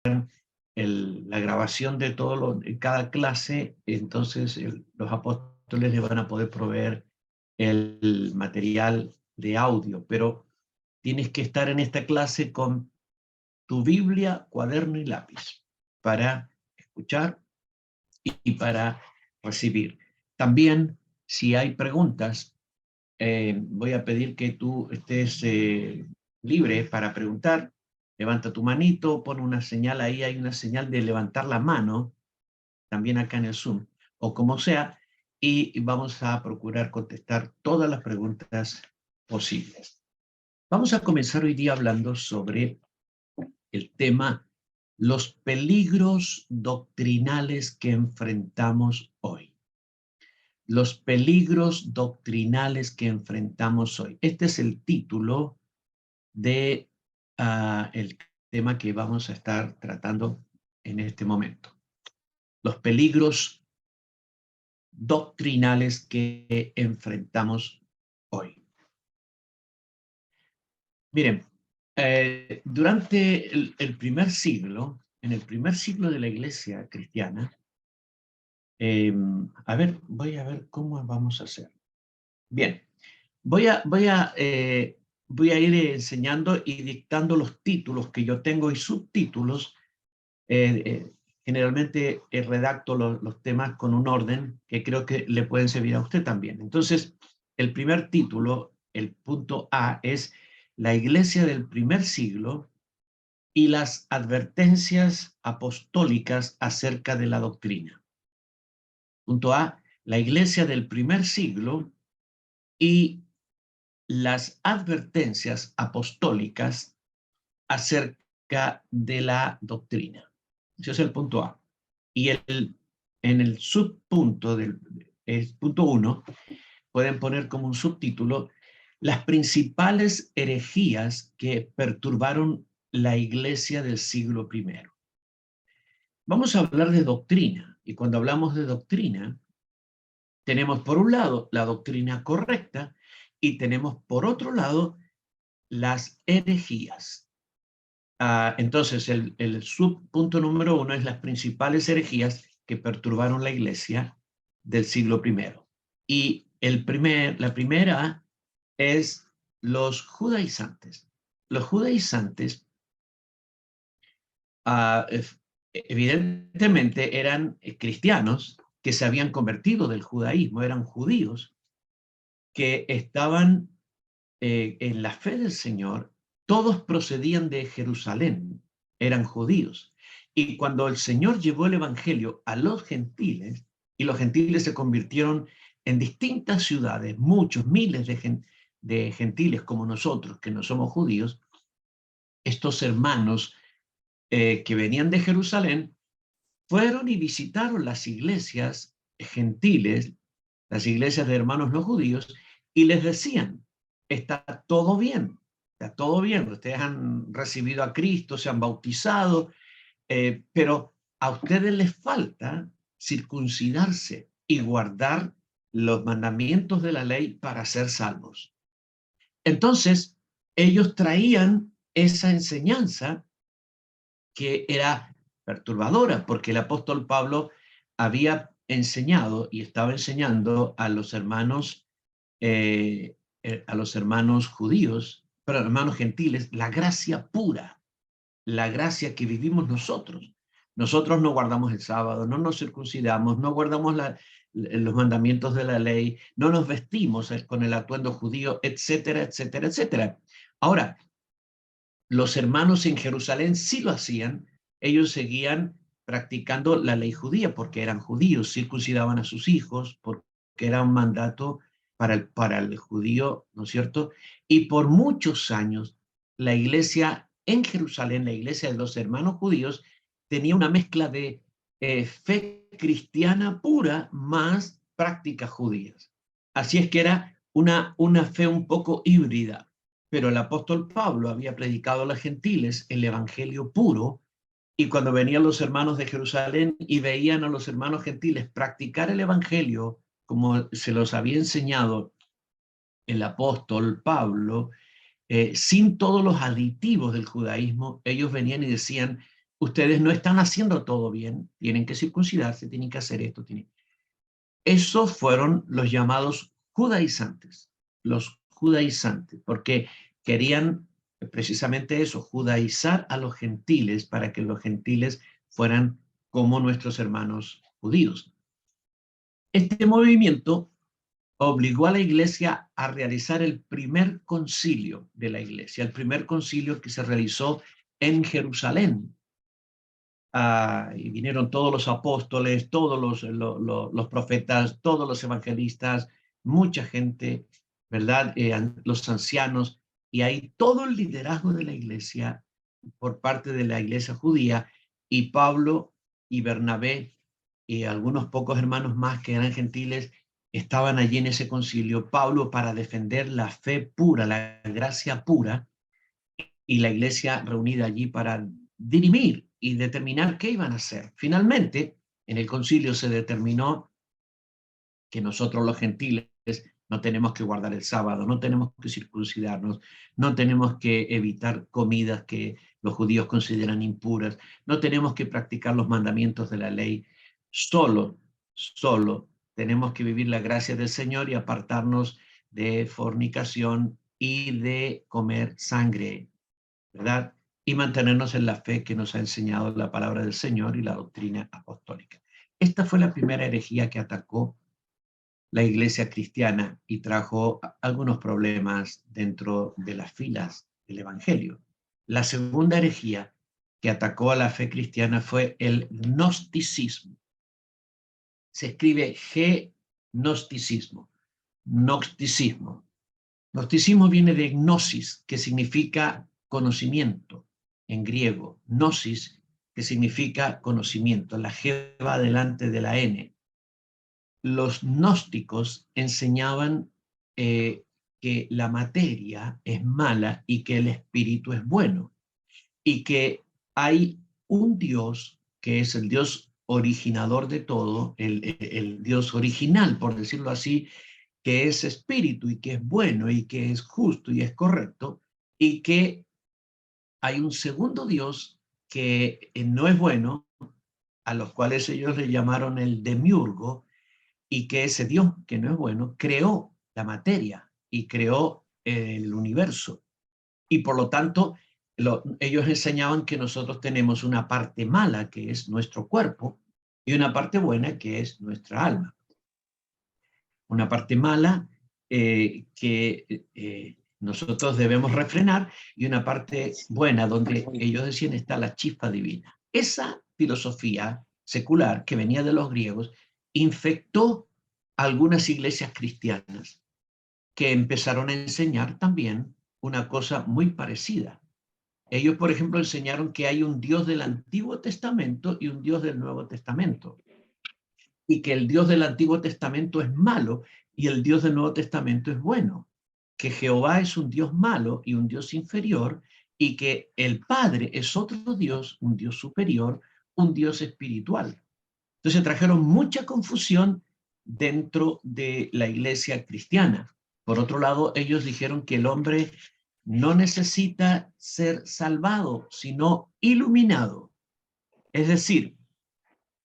la grabación de cada clase, entonces los apóstoles le van a poder proveer el material de audio, pero tienes que estar en esta clase con tu Biblia, cuaderno y lápiz para escuchar y para recibir. También, si hay preguntas, voy a pedir que tú estés libre para preguntar. Levanta tu manito, pon una señal ahí, hay una señal de levantar la mano, también acá en el Zoom, o como sea, y vamos a procurar contestar todas las preguntas posibles. Vamos a comenzar hoy día hablando sobre el tema los peligros doctrinales que enfrentamos hoy. Los peligros doctrinales que enfrentamos hoy. Este es el título de el tema que vamos a estar tratando en este momento. Los peligros doctrinales que enfrentamos hoy. Miren, durante el primer siglo, en el primer siglo de la iglesia cristiana, voy a ver cómo vamos a hacer. Bien, voy a ir enseñando y dictando los títulos que yo tengo y subtítulos. Generalmente redacto los temas con un orden que creo que le pueden servir a usted también. Entonces, el primer título, el punto A, es la iglesia del primer siglo y las advertencias apostólicas acerca de la doctrina. Punto A, la iglesia del primer siglo y las advertencias apostólicas acerca de la doctrina. Ese es el punto A. Y en el subpunto del punto 1, pueden poner como un subtítulo las principales herejías que perturbaron la iglesia del siglo I. Vamos a hablar de doctrina, y cuando hablamos de doctrina, tenemos por un lado la doctrina correcta y tenemos por otro lado las herejías. Entonces, el subpunto número 1 es las principales herejías que perturbaron la iglesia del siglo I. Y la primera es los judaizantes. Los judaizantes, evidentemente, eran cristianos que se habían convertido del judaísmo, eran judíos que estaban en la fe del Señor. Todos procedían de Jerusalén, eran judíos. Y cuando el Señor llevó el evangelio a los gentiles, y los gentiles se convirtieron en distintas ciudades, muchos, miles de gentiles como nosotros, que no somos judíos, estos hermanos que venían de Jerusalén, fueron y visitaron las iglesias gentiles, las iglesias de hermanos no judíos, y les decían, está todo bien, ustedes han recibido a Cristo, se han bautizado, pero a ustedes les falta circuncidarse y guardar los mandamientos de la ley para ser salvos. Entonces, ellos traían esa enseñanza que era perturbadora, porque el apóstol Pablo había enseñado y estaba enseñando a los hermanos judíos, pero hermanos gentiles, la gracia pura, la gracia que vivimos nosotros. Nosotros no guardamos el sábado, no nos circuncidamos, no guardamos los mandamientos de la ley, no nos vestimos con el atuendo judío, etcétera, etcétera, etcétera. Ahora, los hermanos en Jerusalén sí lo hacían, ellos seguían practicando la ley judía porque eran judíos, circuncidaban a sus hijos porque era un mandato para el judío, ¿no es cierto? Y por muchos años la iglesia en Jerusalén, la iglesia de los hermanos judíos, tenía una mezcla de fe cristiana pura más prácticas judías. Así es que era una fe un poco híbrida. Pero el apóstol Pablo había predicado a los gentiles el evangelio puro, y cuando venían los hermanos de Jerusalén y veían a los hermanos gentiles practicar el evangelio como se los había enseñado el apóstol Pablo, sin todos los aditivos del judaísmo, ellos venían y decían, ustedes no están haciendo todo bien, tienen que circuncidarse, tienen que hacer esto. Esos fueron los llamados judaizantes, porque querían precisamente eso, judaizar a los gentiles para que los gentiles fueran como nuestros hermanos judíos. Este movimiento obligó a la iglesia a realizar el primer concilio de la iglesia, el primer concilio que se realizó en Jerusalén. Y vinieron todos los apóstoles, todos los profetas, todos los evangelistas, mucha gente, ¿verdad? Los ancianos, y ahí todo el liderazgo de la iglesia por parte de la iglesia judía, y Pablo y Bernabé y algunos pocos hermanos más que eran gentiles estaban allí en ese concilio. Pablo para defender la fe pura, la gracia pura, y la iglesia reunida allí para dirimir y determinar qué iban a hacer. Finalmente, en el concilio se determinó que nosotros los gentiles no tenemos que guardar el sábado, no tenemos que circuncidarnos, no tenemos que evitar comidas que los judíos consideran impuras, no tenemos que practicar los mandamientos de la ley, solo tenemos que vivir la gracia del Señor y apartarnos de fornicación y de comer sangre, ¿verdad? Y mantenernos en la fe que nos ha enseñado la palabra del Señor y la doctrina apostólica. Esta fue la primera herejía que atacó la iglesia cristiana y trajo algunos problemas dentro de las filas del evangelio. La segunda herejía que atacó a la fe cristiana fue el gnosticismo. Se escribe gnosticismo, gnosticismo. Gnosticismo viene de gnosis, que significa conocimiento en griego, gnosis, que significa conocimiento. La G va delante de la N. Los gnósticos enseñaban que la materia es mala y que el espíritu es bueno, y que hay un Dios que es el Dios originador de todo, el Dios original, por decirlo así, que es espíritu y que es bueno y que es justo y es correcto, y que hay un segundo Dios que no es bueno, a los cuales ellos le llamaron el demiurgo, y que ese Dios que no es bueno creó la materia y creó el universo. Y por lo tanto, ellos enseñaban que nosotros tenemos una parte mala, que es nuestro cuerpo, y una parte buena, que es nuestra alma. Una parte mala que nosotros debemos refrenar, y una parte buena donde ellos decían está la chispa divina. Esa filosofía secular que venía de los griegos infectó algunas iglesias cristianas que empezaron a enseñar también una cosa muy parecida. Ellos, por ejemplo, enseñaron que hay un Dios del Antiguo Testamento y un Dios del Nuevo Testamento, y que el Dios del Antiguo Testamento es malo y el Dios del Nuevo Testamento es bueno, que Jehová es un Dios malo y un Dios inferior, y que el Padre es otro Dios, un Dios superior, un Dios espiritual. Entonces trajeron mucha confusión dentro de la iglesia cristiana. Por otro lado, ellos dijeron que el hombre no necesita ser salvado, sino iluminado. Es decir,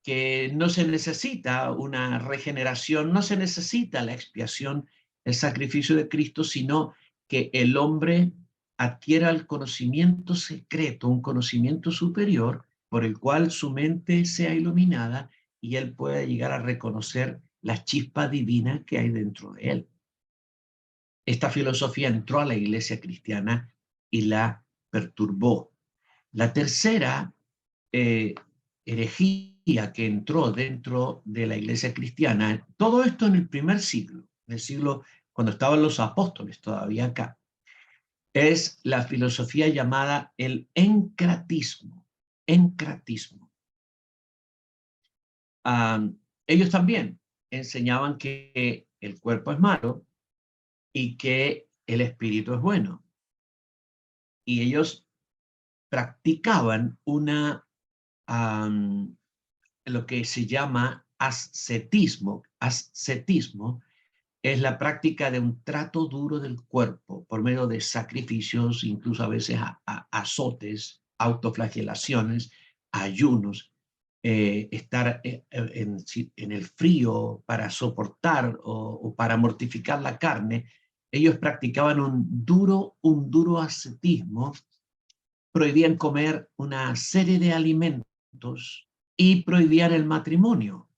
que no se necesita una regeneración, no se necesita la expiación, el sacrificio de Cristo, sino que el hombre adquiera el conocimiento secreto, un conocimiento superior por el cual su mente sea iluminada y él pueda llegar a reconocer la chispa divina que hay dentro de él. Esta filosofía entró a la iglesia cristiana y la perturbó. La tercera herejía que entró dentro de la iglesia cristiana, todo esto en el primer siglo, en el siglo cuando estaban los apóstoles todavía acá, es la filosofía llamada el encratismo. Encratismo. Ellos también enseñaban que el cuerpo es malo y que el espíritu es bueno. Y ellos practicaban lo que se llama ascetismo. Ascetismo es la práctica de un trato duro del cuerpo por medio de sacrificios, incluso a veces azotes, autoflagelaciones, ayunos, estar en el frío para soportar o para mortificar la carne. Ellos practicaban un duro ascetismo, prohibían comer una serie de alimentos y prohibían el matrimonio.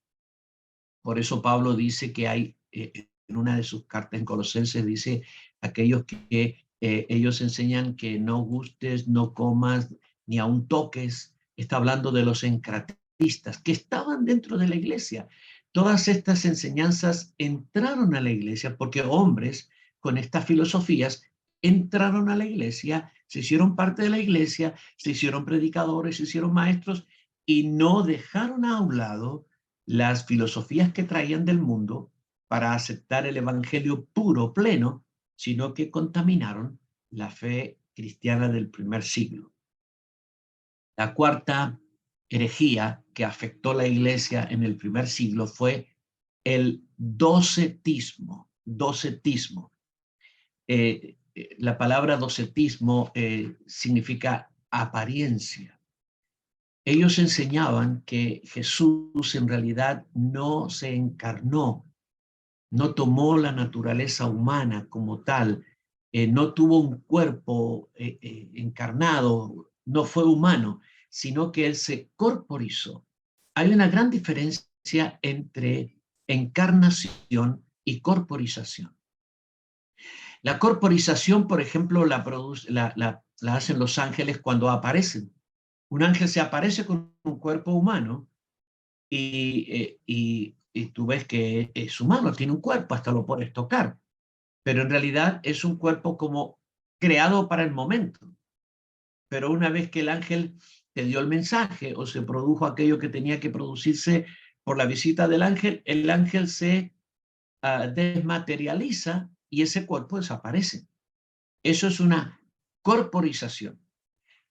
Por eso Pablo dice que hay, en una de sus cartas en Colosenses, dice, aquellos que ellos enseñan que no gustes, no comas, ni aun toques. Está hablando de los encratistas que estaban dentro de la iglesia. Todas estas enseñanzas entraron a la iglesia porque hombres con estas filosofías entraron a la iglesia, se hicieron parte de la iglesia, se hicieron predicadores, se hicieron maestros y no dejaron a un lado las filosofías que traían del mundo para aceptar el evangelio puro, pleno, sino que contaminaron la fe cristiana del primer siglo. La cuarta herejía que afectó la iglesia en el primer siglo fue el docetismo. Docetismo. La palabra docetismo significa apariencia. Ellos enseñaban que Jesús en realidad no se encarnó, no tomó la naturaleza humana como tal, no tuvo un cuerpo encarnado, no fue humano, sino que él se corporizó. Hay una gran diferencia entre encarnación y corporización. La corporización, por ejemplo, la hacen los ángeles cuando aparecen. Un ángel se aparece con un cuerpo humano y tú ves que es humano, tiene un cuerpo, hasta lo puedes tocar, pero en realidad es un cuerpo como creado para el momento. Pero una vez que el ángel te dio el mensaje o se produjo aquello que tenía que producirse por la visita del ángel, el ángel se desmaterializa y ese cuerpo desaparece. Eso es una corporización.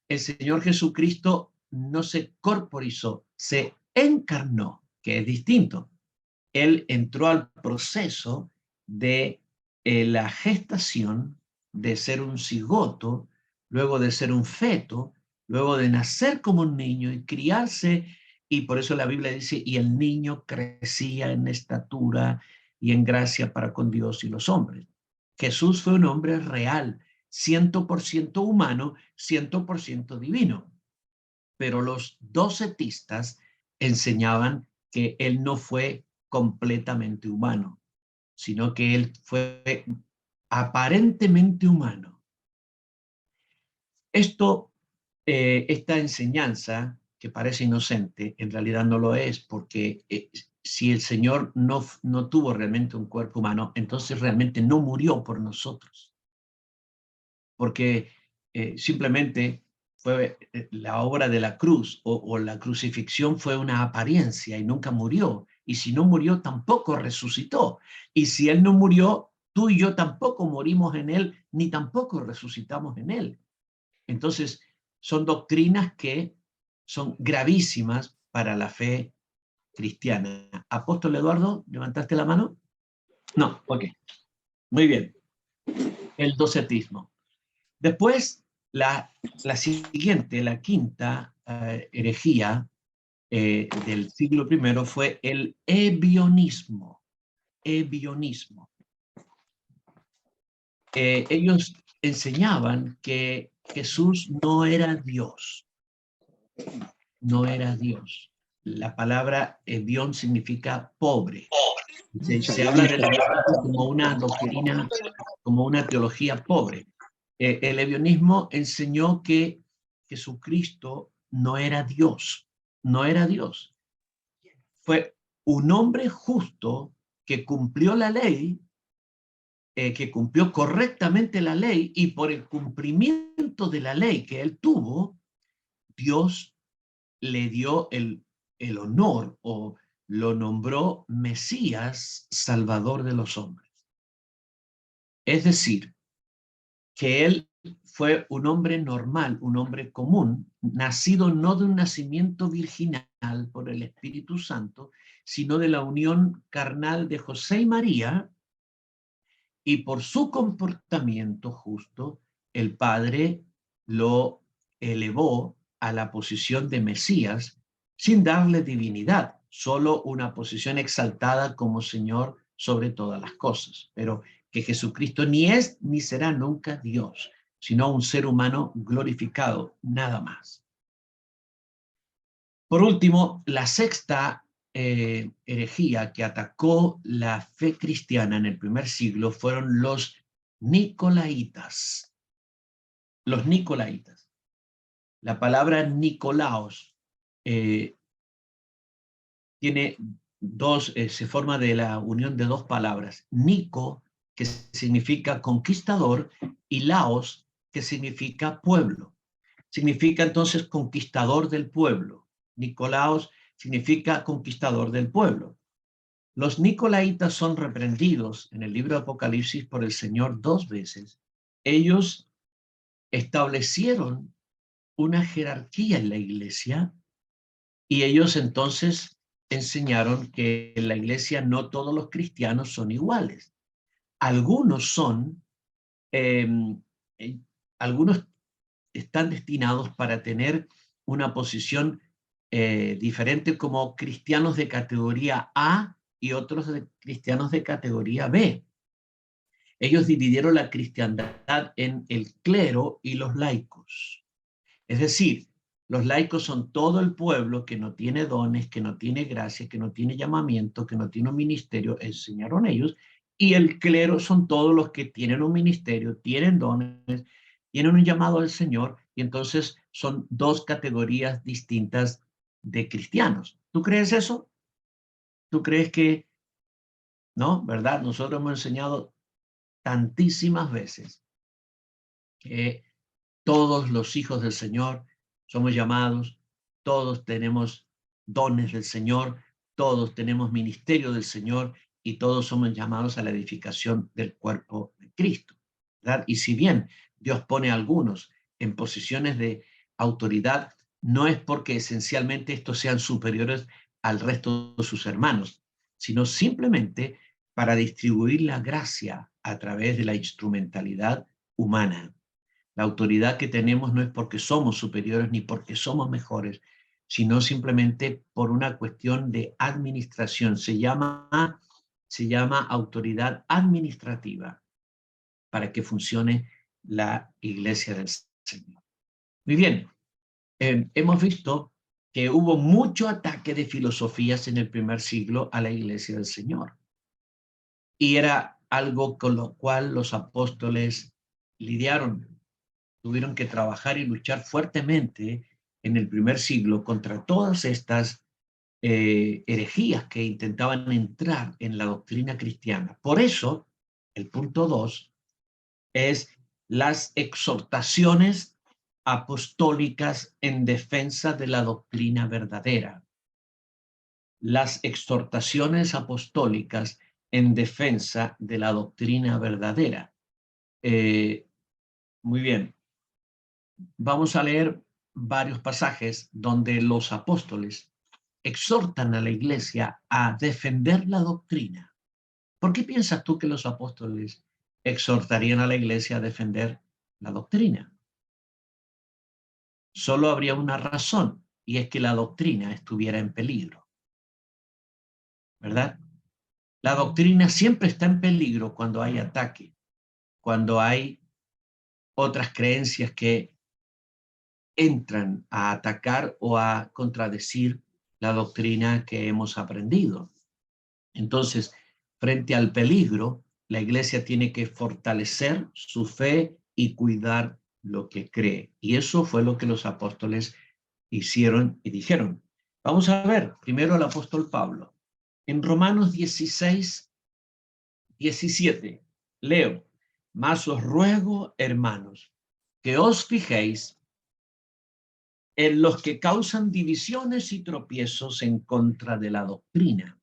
El Señor Jesucristo no se corporizó, se encarnó, que es distinto. Él entró al proceso de la gestación, de ser un cigoto, luego de ser un feto, luego de nacer como un niño y criarse, y por eso la Biblia dice, y el niño crecía en estatura y en gracia para con Dios y los hombres. Jesús fue un hombre real, 100% humano, 100% divino. Pero los docetistas enseñaban que él no fue completamente humano, sino que él fue aparentemente humano. Esta enseñanza, que parece inocente, en realidad no lo es, porque si el Señor no tuvo realmente un cuerpo humano, entonces realmente no murió por nosotros, porque simplemente fue la obra de la cruz o la crucifixión fue una apariencia y nunca murió. Y si no murió, tampoco resucitó. Y si Él no murió, tú y yo tampoco morimos en Él, ni tampoco resucitamos en Él. Entonces, son doctrinas que son gravísimas para la fe cristiana. Apóstol Eduardo, ¿levantaste la mano? No, ok. Muy bien. El docetismo. Después, la siguiente, la quinta herejía del siglo I fue el ebionismo. Ebionismo. Ellos enseñaban que Jesús no era Dios, no era Dios. La palabra ebión significa pobre. Se habla del ebionismo como una doctrina, como una teología pobre. El ebionismo enseñó que Jesucristo no era Dios, no era Dios. Fue un hombre justo que cumplió la ley, que cumplió correctamente la ley, y por el cumplimiento de la ley que él tuvo, Dios le dio el honor o lo nombró Mesías, Salvador de los hombres. Es decir, que él fue un hombre normal, un hombre común, nacido no de un nacimiento virginal por el Espíritu Santo, sino de la unión carnal de José y María, y por su comportamiento justo, el Padre lo elevó a la posición de Mesías sin darle divinidad, solo una posición exaltada como Señor sobre todas las cosas, pero que Jesucristo ni es ni será nunca Dios, sino un ser humano glorificado, nada más. Por último, la sexta herejía que atacó la fe cristiana en el primer siglo fueron los nicolaitas. Los nicolaitas. La palabra Nicolaos tiene dos, se forma de la unión de dos palabras. Nico, que significa conquistador, y Laos, que significa pueblo. Significa entonces conquistador del pueblo. Nicolaos significa conquistador del pueblo. Los nicolaitas son reprendidos en el libro de Apocalipsis por el Señor 2 veces. Ellos establecieron una jerarquía en la iglesia y ellos entonces enseñaron que en la iglesia no todos los cristianos son iguales. Algunos son, eh, algunos están destinados para tener una posición diferente como cristianos de categoría A y otros de cristianos de categoría B. Ellos dividieron la cristiandad en el clero y los laicos. Es decir, los laicos son todo el pueblo que no tiene dones, que no tiene gracia, que no tiene llamamiento, que no tiene un ministerio, enseñaron ellos, y el clero son todos los que tienen un ministerio, tienen dones, tienen un llamado al Señor, y entonces son dos categorías distintas de cristianos. ¿Tú crees eso? ¿Tú crees que no? ¿Verdad? Nosotros hemos enseñado tantísimas veces que todos los hijos del Señor somos llamados, todos tenemos dones del Señor, todos tenemos ministerio del Señor y todos somos llamados a la edificación del cuerpo de Cristo, ¿verdad? Y si bien Dios pone a algunos en posiciones de autoridad, no es porque esencialmente estos sean superiores al resto de sus hermanos, sino simplemente para distribuir la gracia a través de la instrumentalidad humana. La autoridad que tenemos no es porque somos superiores ni porque somos mejores, sino simplemente por una cuestión de administración. Se llama autoridad administrativa para que funcione la iglesia del Señor. Muy bien, hemos visto que hubo mucho ataque de filosofías en el primer siglo a la iglesia del Señor. Y era algo con lo cual los apóstoles lidiaron. Tuvieron que trabajar y luchar fuertemente en el primer siglo contra todas estas herejías que intentaban entrar en la doctrina cristiana. Por eso, el punto 2 es las exhortaciones apostólicas en defensa de la doctrina verdadera. Las exhortaciones apostólicas en defensa de la doctrina verdadera. Muy bien. Vamos a leer varios pasajes donde los apóstoles exhortan a la iglesia a defender la doctrina. ¿Por qué piensas tú que los apóstoles exhortarían a la iglesia a defender la doctrina? Solo habría una razón, y es que la doctrina estuviera en peligro, ¿verdad? La doctrina siempre está en peligro cuando hay ataque, cuando hay otras creencias que entran a atacar o a contradecir la doctrina que hemos aprendido. Entonces, frente al peligro, la iglesia tiene que fortalecer su fe y cuidar lo que cree. Y eso fue lo que los apóstoles hicieron y dijeron. Vamos a ver primero al apóstol Pablo. En Romanos 16, 17, leo, mas os ruego, hermanos, que os fijéis en los que causan divisiones y tropiezos en contra de la doctrina,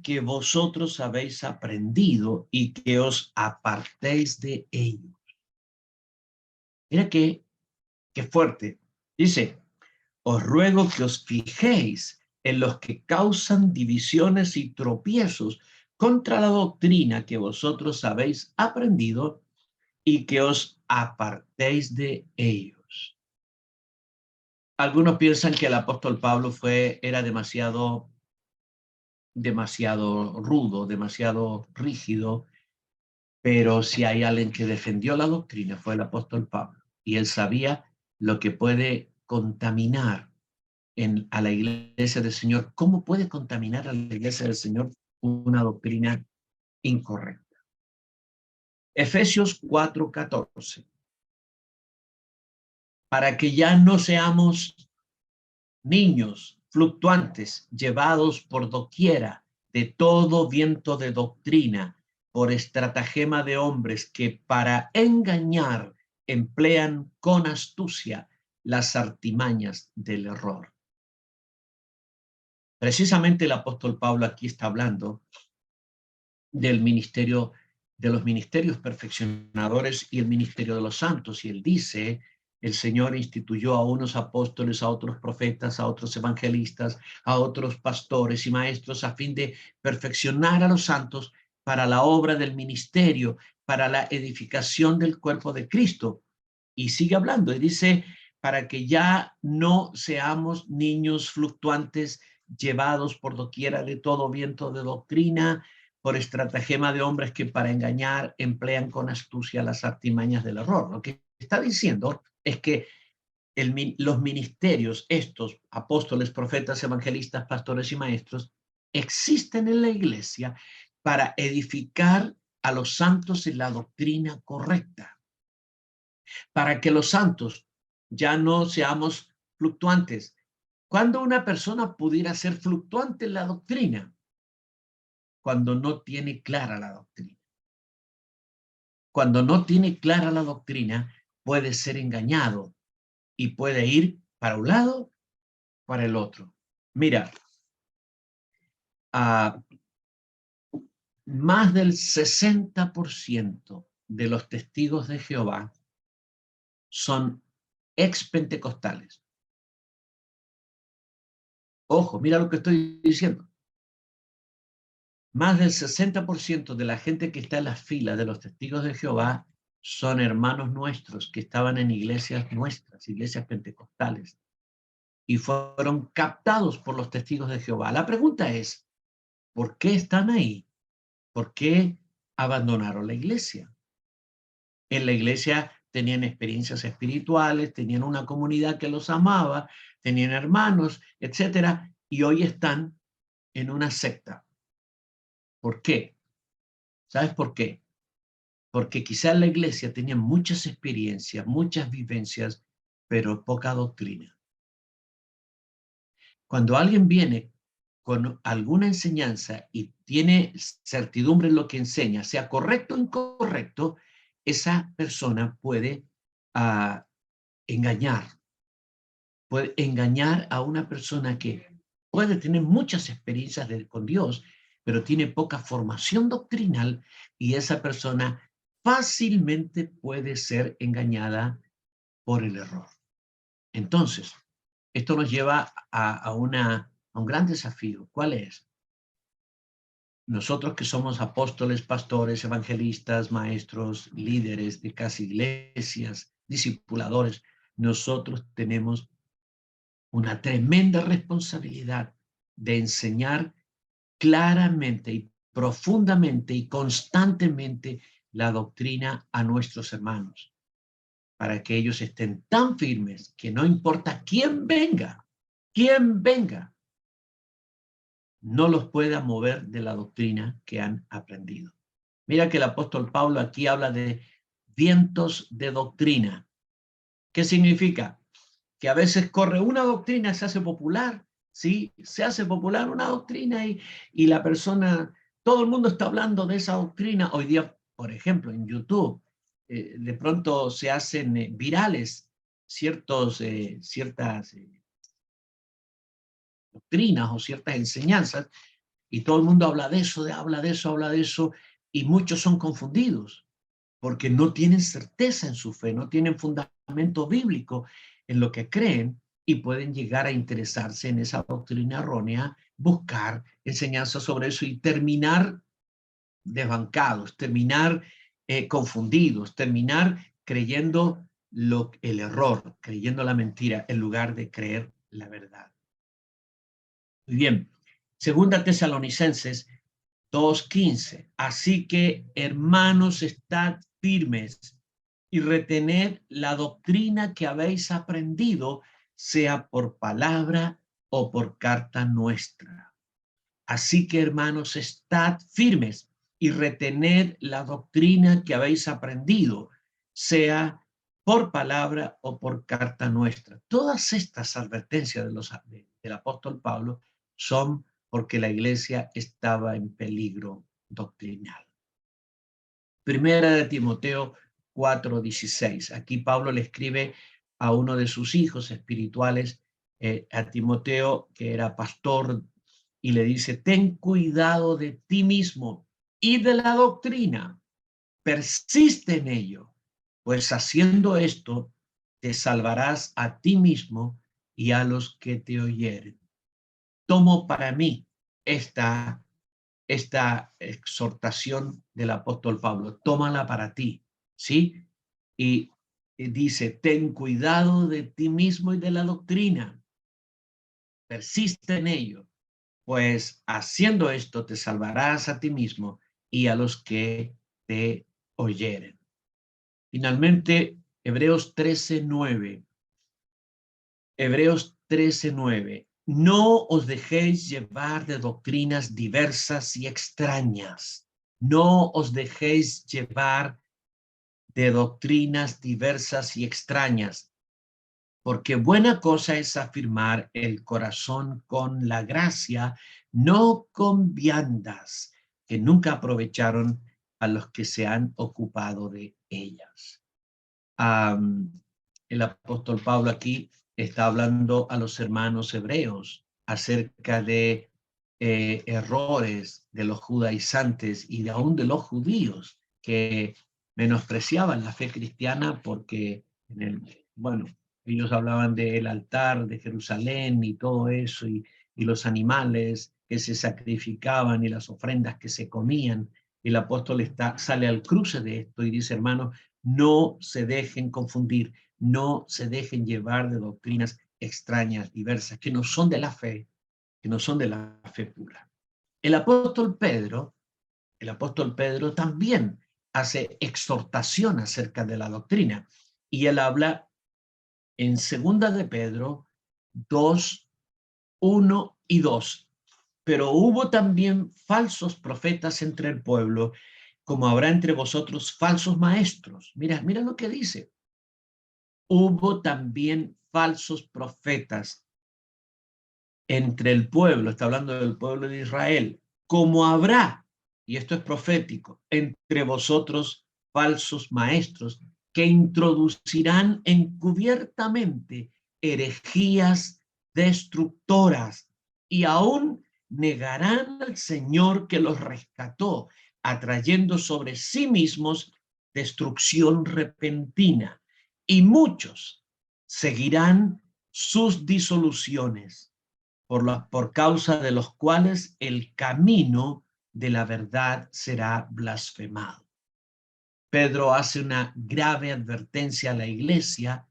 que vosotros habéis aprendido y que os apartéis de ellos. Mira qué fuerte. Dice, os ruego que os fijéis en los que causan divisiones y tropiezos contra la doctrina que vosotros habéis aprendido y que os apartéis de ellos. Algunos piensan que el apóstol Pablo era demasiado rudo, demasiado rígido, pero si hay alguien que defendió la doctrina fue el apóstol Pablo, y él sabía lo que puede contaminar a la iglesia del Señor. ¿Cómo puede contaminar a la iglesia del Señor una doctrina incorrecta? Efesios 4:14. Para que ya no seamos niños fluctuantes, llevados por doquiera de todo viento de doctrina, por estratagema de hombres que para engañar emplean con astucia las artimañas del error. Precisamente el apóstol Pablo aquí está hablando del ministerio, de los ministerios perfeccionadores y el ministerio de los santos, y él dice: el Señor instituyó a unos apóstoles, a otros profetas, a otros evangelistas, a otros pastores y maestros, a fin de perfeccionar a los santos para la obra del ministerio, para la edificación del cuerpo de Cristo. Y sigue hablando y dice: para que ya no seamos niños fluctuantes, llevados por doquiera de todo viento de doctrina, por estratagema de hombres que para engañar emplean con astucia las artimañas del error. Lo que está diciendo es que los ministerios, estos apóstoles, profetas, evangelistas, pastores y maestros, existen en la iglesia para edificar a los santos en la doctrina correcta, para que los santos ya no seamos fluctuantes. ¿Cuándo una persona pudiera ser fluctuante en la doctrina? Cuando no tiene clara la doctrina. Cuando no tiene clara la doctrina, puede ser engañado y puede ir para un lado, para el otro. Mira, más del 60% de los testigos de Jehová son expentecostales. Ojo, mira lo que estoy diciendo. Más del 60% de la gente que está en las filas de los testigos de Jehová son hermanos nuestros que estaban en iglesias nuestras, iglesias pentecostales, y fueron captados por los testigos de Jehová. La pregunta es: ¿por qué están ahí? ¿Por qué abandonaron la iglesia? En la iglesia tenían experiencias espirituales, tenían una comunidad que los amaba, tenían hermanos, etcétera, y hoy están en una secta. ¿Por qué? ¿Sabes por qué? Porque quizás la iglesia tenía muchas experiencias, muchas vivencias, pero poca doctrina. Cuando alguien viene con alguna enseñanza y tiene certidumbre en lo que enseña, sea correcto o incorrecto, esa persona puede engañar. Puede engañar a una persona que puede tener muchas experiencias con Dios, pero tiene poca formación doctrinal, y esa persona fácilmente puede ser engañada por el error. Entonces, esto nos lleva a un gran desafío. ¿Cuál es? Nosotros que somos apóstoles, pastores, evangelistas, maestros, líderes de casi iglesias, discipuladores, nosotros tenemos una tremenda responsabilidad de enseñar claramente y profundamente y constantemente la doctrina a nuestros hermanos, para que ellos estén tan firmes que no importa quién venga, no los pueda mover de la doctrina que han aprendido. Mira que el apóstol Pablo aquí habla de vientos de doctrina. ¿Qué significa? Que a veces corre una doctrina, se hace popular, ¿sí? Se hace popular una doctrina y la persona, todo el mundo está hablando de esa doctrina. Hoy día, por ejemplo, en YouTube, de pronto se hacen virales ciertas doctrinas o ciertas enseñanzas, y todo el mundo habla de eso, habla de eso, y muchos son confundidos porque no tienen certeza en su fe, no tienen fundamento bíblico en lo que creen, y pueden llegar a interesarse en esa doctrina errónea, buscar enseñanzas sobre eso y terminar desbancados, terminar confundidos, terminar creyendo el error, creyendo la mentira, en lugar de creer la verdad. Muy bien, Segunda Tesalonicenses 2:15. Así que, hermanos, estad firmes y retened la doctrina que habéis aprendido, sea por palabra o por carta nuestra. Así que, hermanos, estad firmes y retened la doctrina que habéis aprendido, sea por palabra o por carta nuestra. Todas estas advertencias del apóstol Pablo son porque la iglesia estaba en peligro doctrinal. Primera de Timoteo 4:16. Aquí Pablo le escribe a uno de sus hijos espirituales, a Timoteo, que era pastor, y le dice: ten cuidado de ti mismo y de la doctrina, persiste en ello, pues haciendo esto te salvarás a ti mismo y a los que te oyeren. Tomo para mí esta exhortación del apóstol Pablo, tómala para ti, ¿sí? Y dice: ten cuidado de ti mismo y de la doctrina, persiste en ello, pues haciendo esto te salvarás a ti mismo y a los que te oyeren. Finalmente, Hebreos 13:9. Hebreos 13:9. No os dejéis llevar de doctrinas diversas y extrañas. No os dejéis llevar de doctrinas diversas y extrañas, porque buena cosa es afirmar el corazón con la gracia, no con viandas que nunca aprovecharon a los que se han ocupado de ellas. El apóstol Pablo aquí está hablando a los hermanos hebreos acerca de errores de los judaizantes y aún de los judíos que menospreciaban la fe cristiana porque, bueno, ellos hablaban del altar de Jerusalén y todo eso, y los animales que se sacrificaban y las ofrendas que se comían. El apóstol sale al cruce de esto y dice: hermanos, no se dejen confundir, no se dejen llevar de doctrinas extrañas, diversas, que no son de la fe, que no son de la fe pura. El apóstol Pedro también hace exhortación acerca de la doctrina, y él habla en segunda de Pedro 2, 1 y 2. Pero hubo también falsos profetas entre el pueblo, como habrá entre vosotros falsos maestros. Mira lo que dice. Hubo también falsos profetas entre el pueblo, está hablando del pueblo de Israel, como habrá, y esto es profético, entre vosotros falsos maestros que introducirán encubiertamente herejías destructoras y aún negarán al Señor que los rescató, atrayendo sobre sí mismos destrucción repentina. Y muchos seguirán sus disoluciones, por causa de los cuales el camino de la verdad será blasfemado. Pedro hace una grave advertencia a la iglesia,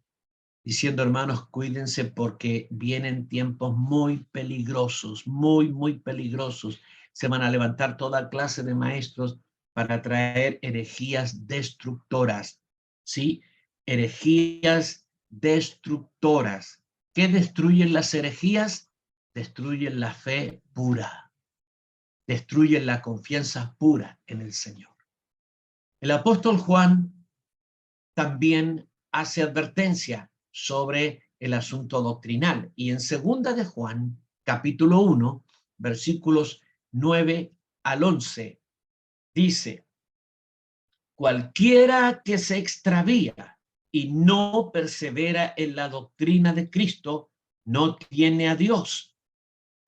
diciendo: hermanos, cuídense porque vienen tiempos muy peligrosos, muy peligrosos. Se van a levantar toda clase de maestros para traer herejías destructoras, ¿sí? Herejías destructoras. ¿Qué destruyen las herejías? Destruyen la fe pura, destruyen la confianza pura en el Señor. El apóstol Juan también hace advertencia sobre el asunto doctrinal, y en segunda de Juan, capítulo 1, versículos 9 al 11, dice: cualquiera que se extravía y no persevera en la doctrina de Cristo no tiene a Dios.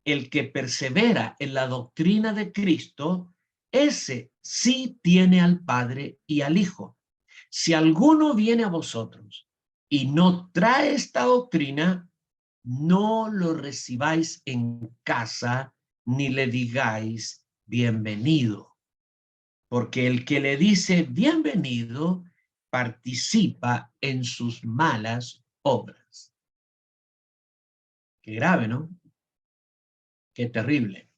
El que persevera en la doctrina de Cristo, ese sí tiene al Padre y al Hijo. Si alguno viene a vosotros y no trae esta doctrina, no lo recibáis en casa ni le digáis bienvenido, porque el que le dice bienvenido participa en sus malas obras. Qué grave, ¿no? Qué terrible.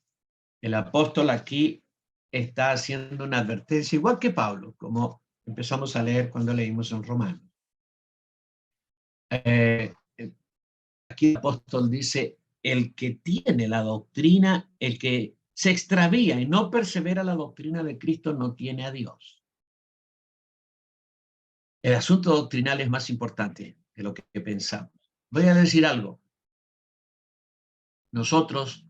El apóstol aquí está haciendo una advertencia, igual que Pablo, como empezamos a leer cuando leímos en Romanos. Aquí el apóstol dice, el que tiene la doctrina, el que se extravía y no persevera la doctrina de Cristo no tiene a Dios. El asunto doctrinal es más importante de lo que pensamos. Voy a decir algo. Nosotros,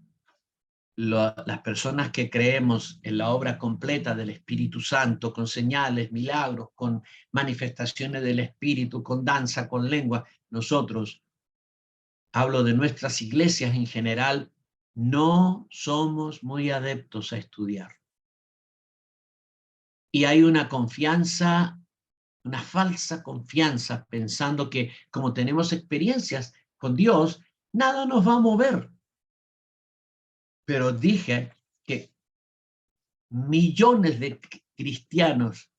las personas que creemos en la obra completa del Espíritu Santo, con señales, milagros, con manifestaciones del Espíritu, con danza, con lengua, nosotros, hablo de nuestras iglesias en general, no somos muy adeptos a estudiar. Y hay una confianza, una falsa confianza, pensando que como tenemos experiencias con Dios, nada nos va a mover. Pero dije que millones de cristianos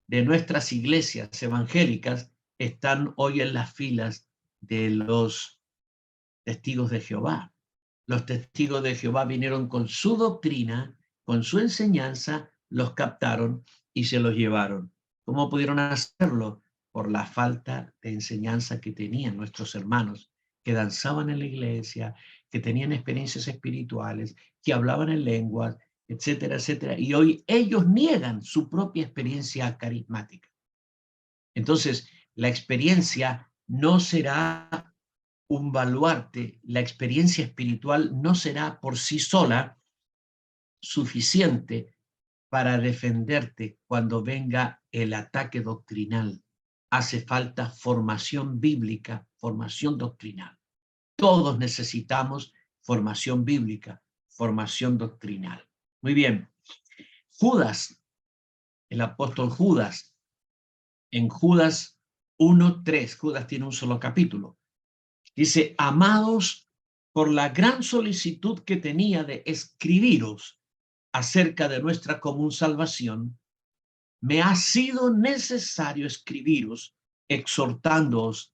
de nuestras iglesias evangélicas están hoy en las filas de los testigos de Jehová. Los testigos de Jehová vinieron con su doctrina, con su enseñanza, los captaron y se los llevaron. ¿Cómo pudieron hacerlo? Por la falta de enseñanza que tenían nuestros hermanos, que danzaban en la iglesia, que tenían experiencias espirituales, que hablaban en lenguas, etcétera, etcétera. Y hoy ellos niegan su propia experiencia carismática. Entonces, la experiencia no será un baluarte, la experiencia espiritual no será por sí sola suficiente para defenderte cuando venga el ataque doctrinal. Hace falta formación bíblica, formación doctrinal. Todos necesitamos formación bíblica, formación doctrinal. Muy bien. Judas, el apóstol Judas, en Judas 1:3, Judas tiene un solo capítulo. Dice, amados, por la gran solicitud que tenía de escribiros acerca de nuestra común salvación, me ha sido necesario escribiros, exhortándoos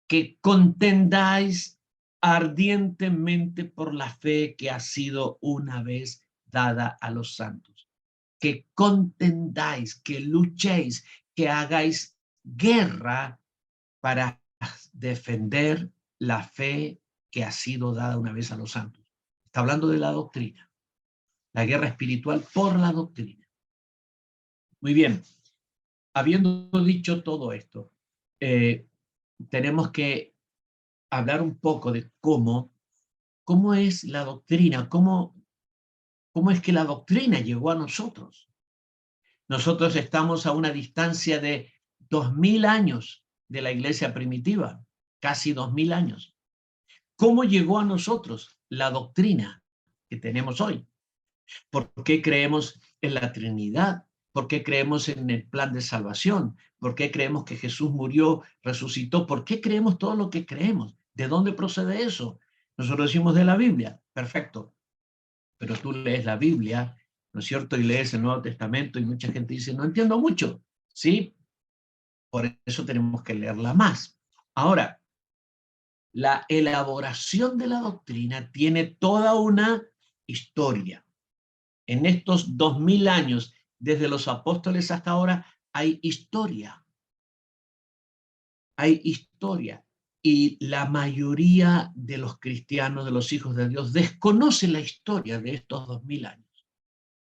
que contendáis ardientemente por la fe que ha sido una vez dada a los santos. Que contendáis, que luchéis, que hagáis guerra para defender la fe que ha sido dada una vez a los santos. Está hablando de la doctrina, la guerra espiritual por la doctrina. Muy bien, habiendo dicho todo esto, tenemos que hablar un poco de cómo es la doctrina, cómo es que la doctrina llegó a nosotros. Nosotros estamos a una distancia de 2000 años de la iglesia primitiva, casi 2000 años. ¿Cómo llegó a nosotros la doctrina que tenemos hoy? ¿Por qué creemos en la Trinidad? ¿Por qué creemos en el plan de salvación? ¿Por qué creemos que Jesús murió, resucitó? ¿Por qué creemos todo lo que creemos? ¿De dónde procede eso? Nosotros decimos de la Biblia. Perfecto. Pero tú lees la Biblia, ¿no es cierto? Y lees el Nuevo Testamento y mucha gente dice, no entiendo mucho. ¿Sí? Por eso tenemos que leerla más. Ahora, la elaboración de la doctrina tiene toda una historia. En estos 2000 años, desde los apóstoles hasta ahora, hay historia. Hay historia. Y la mayoría de los cristianos, de los hijos de Dios, desconocen la historia de estos 2000 años.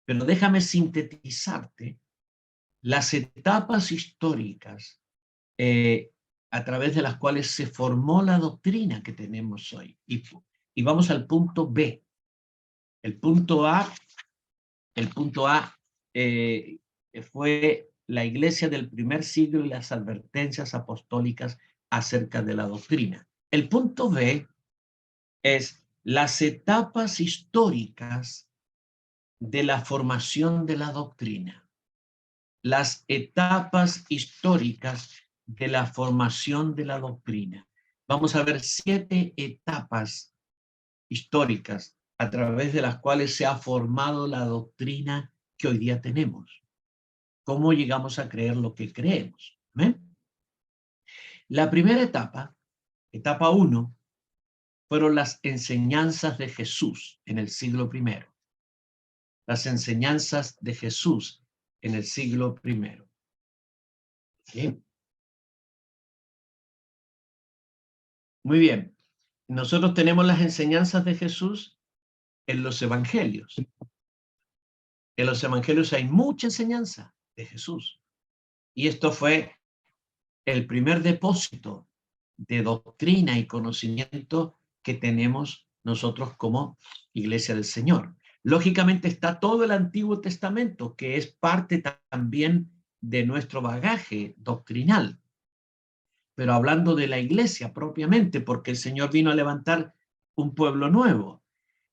Pero déjame sintetizarte las etapas históricas a través de las cuales se formó la doctrina que tenemos hoy. Y vamos al punto B. El punto A fue la iglesia del primer siglo y las advertencias apostólicas acerca de la doctrina. El punto B es las etapas históricas de la formación de la doctrina. Las etapas históricas de la formación de la doctrina. Vamos a ver 7 etapas históricas a través de las cuales se ha formado la doctrina que hoy día tenemos. cómo llegamos a creer lo que creemos. ¿Amén? La primera etapa, etapa 1, fueron las enseñanzas de Jesús en el siglo I. Las enseñanzas de Jesús en el siglo I. ¿Sí? Muy bien. Nosotros tenemos las enseñanzas de Jesús en los evangelios. En los evangelios hay mucha enseñanza de Jesús. Y esto fue el primer depósito de doctrina y conocimiento que tenemos nosotros como Iglesia del Señor. Lógicamente está todo el Antiguo Testamento, que es parte también de nuestro bagaje doctrinal. Pero hablando de la Iglesia propiamente, porque el Señor vino a levantar un pueblo nuevo.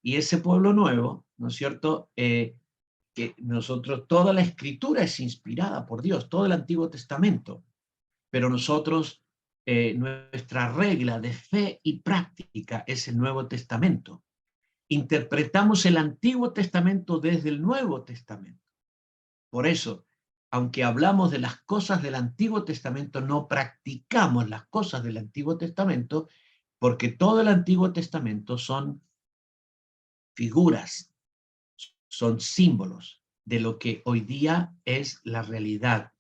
Y ese pueblo nuevo, ¿no es cierto?, que nosotros, toda la Escritura es inspirada por Dios, todo el Antiguo Testamento. Pero nosotros, nuestra regla de fe y práctica es el Nuevo Testamento. Interpretamos el Antiguo Testamento desde el Nuevo Testamento. Por eso, aunque hablamos de las cosas del Antiguo Testamento, no practicamos las cosas del Antiguo Testamento, porque todo el Antiguo Testamento son figuras, son símbolos de lo que hoy día es la realidad.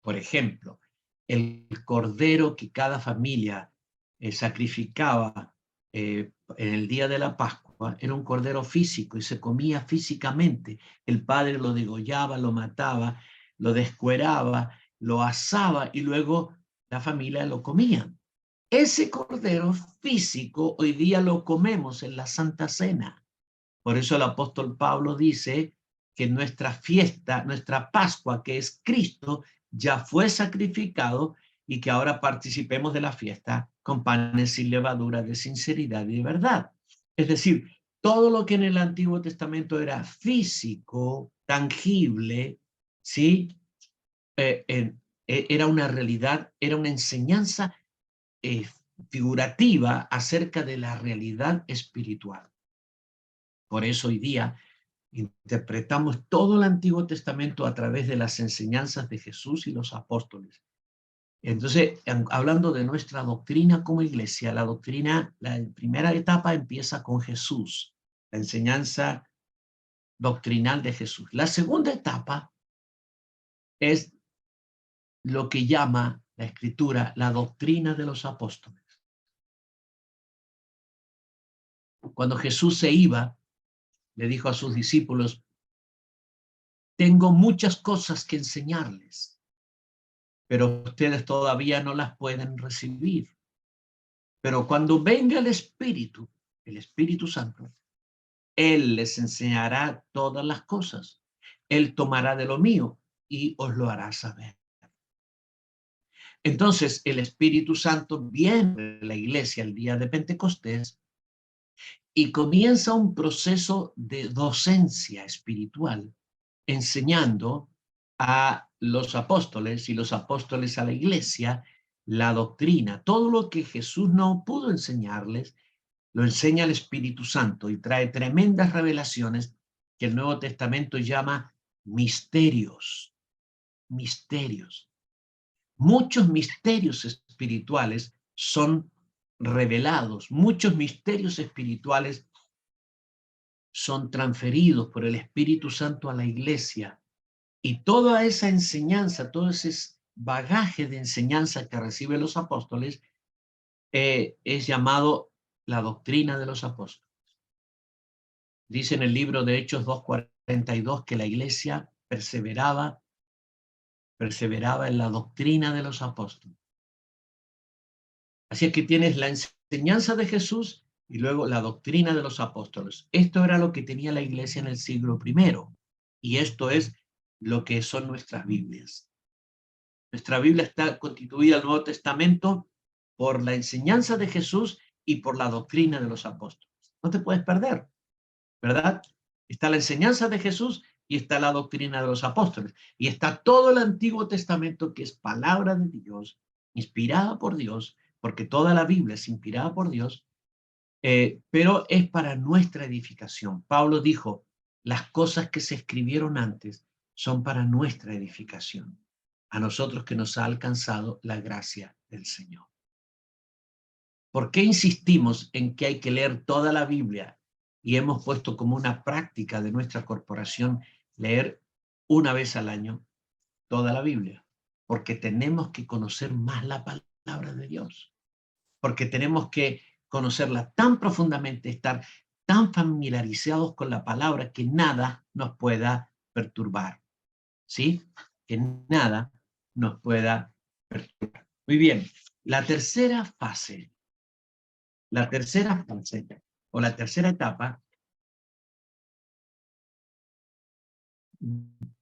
Por ejemplo, el cordero que cada familia sacrificaba en el día de la Pascua era un cordero físico y se comía físicamente. El padre lo degollaba, lo mataba, lo descueraba, lo asaba y luego la familia lo comía. Ese cordero físico hoy día lo comemos en la Santa Cena. Por eso el apóstol Pablo dice que nuestra fiesta, nuestra Pascua, que es Cristo, ya fue sacrificado y que ahora participemos de la fiesta con panes sin levadura de sinceridad y de verdad. Es decir, todo lo que en el Antiguo Testamento era físico, tangible, ¿sí? Era una realidad, era una enseñanza figurativa acerca de la realidad espiritual. Por eso hoy día interpretamos todo el Antiguo Testamento a través de las enseñanzas de Jesús y los apóstoles. Entonces, hablando de nuestra doctrina como iglesia, la doctrina, la primera etapa empieza con Jesús, la enseñanza doctrinal de Jesús. La segunda etapa es lo que llama la Escritura la doctrina de los apóstoles. Cuando Jesús se iba, le dijo a sus discípulos: tengo muchas cosas que enseñarles, pero ustedes todavía no las pueden recibir. Pero cuando venga el Espíritu Santo, Él les enseñará todas las cosas. Él tomará de lo mío y os lo hará saber. Entonces, el Espíritu Santo viene a la iglesia el día de Pentecostés y comienza un proceso de docencia espiritual, enseñando a los apóstoles y los apóstoles a la iglesia la doctrina. Todo lo que Jesús no pudo enseñarles, lo enseña el Espíritu Santo y trae tremendas revelaciones que el Nuevo Testamento llama misterios. Misterios. Muchos misterios espirituales son revelados, muchos misterios espirituales son transferidos por el Espíritu Santo a la iglesia. Y toda esa enseñanza, todo ese bagaje de enseñanza que reciben los apóstoles es llamado la doctrina de los apóstoles. Dice en el libro de Hechos 2:42 que la iglesia perseveraba en la doctrina de los apóstoles. Así es que tienes la enseñanza de Jesús y luego la doctrina de los apóstoles. Esto era lo que tenía la iglesia en el siglo I, y esto es lo que son nuestras Biblias. Nuestra Biblia está constituida el Nuevo Testamento por la enseñanza de Jesús y por la doctrina de los apóstoles. No te puedes perder, ¿verdad? Está la enseñanza de Jesús y está la doctrina de los apóstoles. Y está todo el Antiguo Testamento, que es palabra de Dios, inspirada por Dios, porque toda la Biblia es inspirada por Dios, pero es para nuestra edificación. Pablo dijo, las cosas que se escribieron antes son para nuestra edificación, a nosotros que nos ha alcanzado la gracia del Señor. ¿Por qué insistimos en que hay que leer toda la Biblia y hemos puesto como una práctica de nuestra corporación leer una vez al año toda la Biblia? Porque tenemos que conocer más la palabra de Dios, porque tenemos que conocerla tan profundamente, estar tan familiarizados con la palabra que nada nos pueda perturbar, ¿sí? Que nada nos pueda perturbar. Muy bien, la tercera fase o la tercera etapa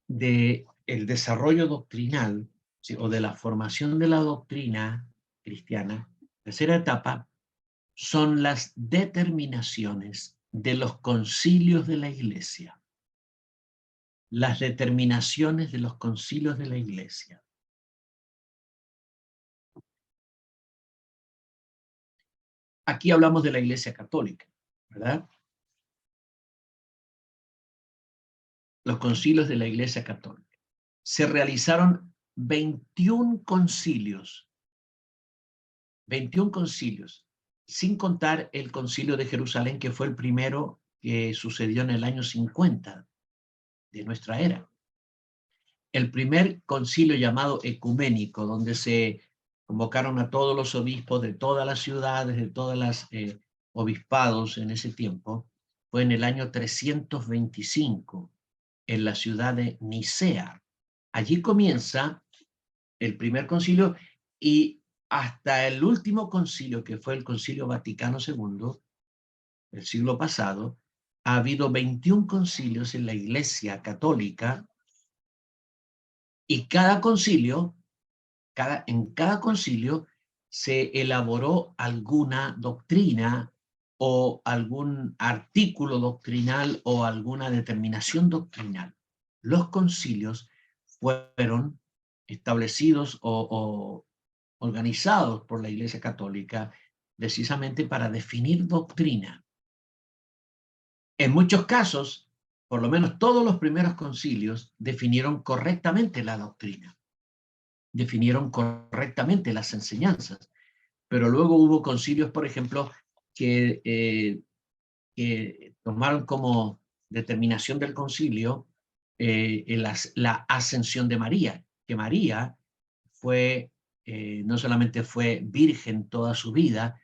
del desarrollo doctrinal, ¿sí?, o de la formación de la doctrina cristiana, tercera etapa, son las determinaciones de los concilios de la Iglesia. Las determinaciones de los concilios de la Iglesia. Aquí hablamos de la Iglesia Católica, ¿verdad? Los concilios de la Iglesia Católica. Se realizaron 21 concilios, sin contar el concilio de Jerusalén, que fue el primero que sucedió en el año 50 de nuestra era. El primer concilio llamado ecuménico, donde se convocaron a todos los obispos de todas las ciudades, de todas las obispados en ese tiempo, fue en el año 325, en la ciudad de Nicea. Allí comienza el primer concilio y hasta el último concilio, que fue el Concilio Vaticano II, el siglo pasado, ha habido 21 concilios en la Iglesia Católica y cada concilio, en cada concilio se elaboró alguna doctrina o algún artículo doctrinal o alguna determinación doctrinal. Los concilios fueron establecidos o organizados por la Iglesia Católica precisamente para definir doctrina. En muchos casos, por lo menos todos los primeros concilios definieron correctamente la doctrina, definieron correctamente las enseñanzas, pero luego hubo concilios, por ejemplo, que tomaron como determinación del concilio la ascensión de María, que María fue, no solamente fue virgen toda su vida,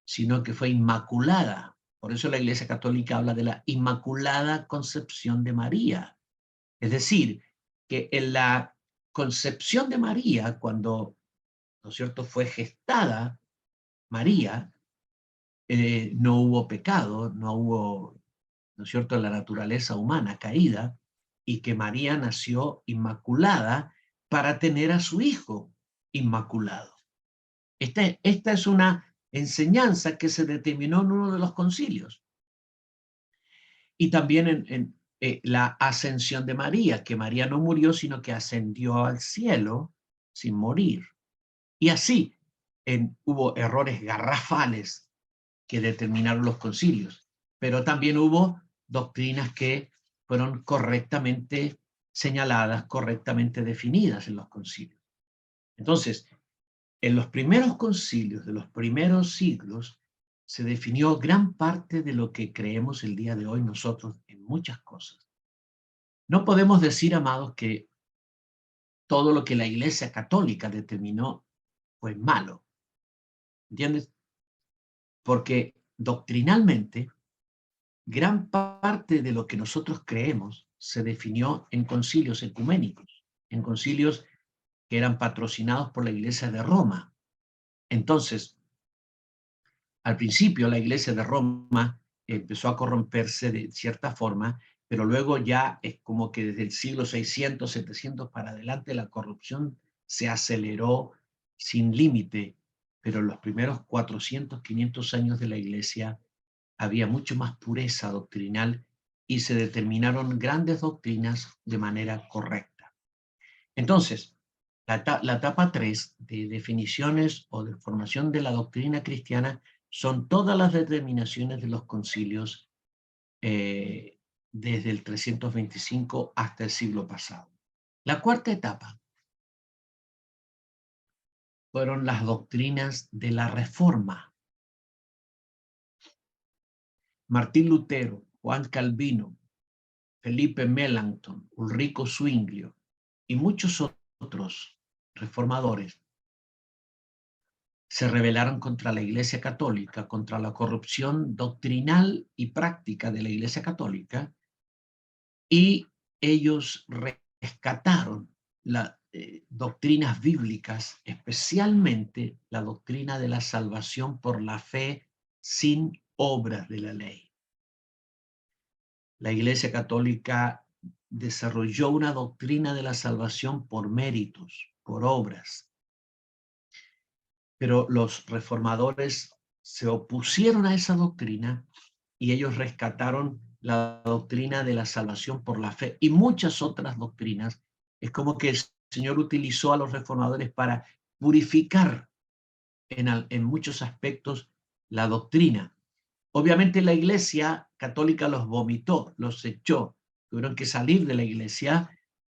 sino que fue inmaculada. Por eso la Iglesia Católica habla de la Inmaculada Concepción de María. Es decir, que en la concepción de María, cuando, ¿no es cierto?, fue gestada María, no hubo pecado, no hubo, ¿no es cierto?, la naturaleza humana caída, y que María nació inmaculada para tener a su hijo inmaculado. Esta es una enseñanza que se determinó en uno de los concilios. Y también en la ascensión de María, que María no murió, sino que ascendió al cielo sin morir. Y así hubo errores garrafales que determinaron los concilios, pero también hubo doctrinas que fueron correctamente señaladas, correctamente definidas en los concilios. Entonces, en los primeros concilios de los primeros siglos se definió gran parte de lo que creemos el día de hoy nosotros en muchas cosas. No podemos decir, amados, que todo lo que la Iglesia Católica determinó fue malo. ¿Entiendes? Porque doctrinalmente, gran parte de lo que nosotros creemos se definió en concilios ecuménicos, en concilios que eran patrocinados por la Iglesia de Roma. Entonces, al principio la Iglesia de Roma empezó a corromperse de cierta forma, pero luego ya es como que desde el siglo 600, 700 para adelante la corrupción se aceleró sin límite, pero en los primeros 400, 500 años de la Iglesia había mucho más pureza doctrinal y se determinaron grandes doctrinas de manera correcta. Entonces, la etapa 3 de definiciones o de formación de la doctrina cristiana son todas las determinaciones de los concilios desde el 325 hasta el siglo pasado. La cuarta etapa fueron las doctrinas de la Reforma. Martín Lutero, Juan Calvino, Felipe Melanchthon, Ulrico Zwinglio y muchos otros reformadores se rebelaron contra la Iglesia Católica, contra la corrupción doctrinal y práctica de la Iglesia Católica, y ellos rescataron las doctrinas bíblicas, especialmente la doctrina de la salvación por la fe sin obras de la ley. La Iglesia Católica desarrolló una doctrina de la salvación por méritos, por obras, pero los reformadores se opusieron a esa doctrina y ellos rescataron la doctrina de la salvación por la fe y muchas otras doctrinas. Es como que el Señor utilizó a los reformadores para purificar en muchos aspectos la doctrina. Obviamente la Iglesia Católica los vomitó, los echó, tuvieron que salir de la Iglesia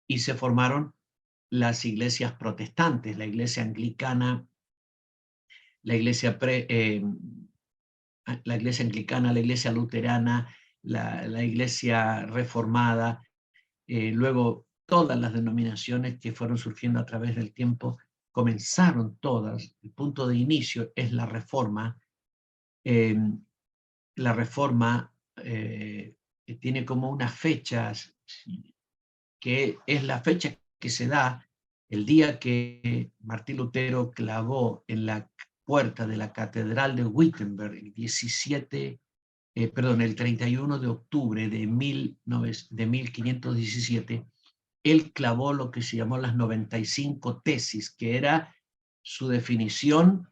y se formaron las iglesias protestantes, la Iglesia Anglicana, la Iglesia la Iglesia Anglicana, la Iglesia Luterana, la Iglesia Reformada, luego todas las denominaciones que fueron surgiendo a través del tiempo, comenzaron todas, el punto de inicio es la Reforma. La Reforma tiene como unas fechas, que es la fecha que se da el día que Martín Lutero clavó en la puerta de la Catedral de Wittenberg, el 31 de octubre de 1517, él clavó lo que se llamó las 95 tesis, que era su definición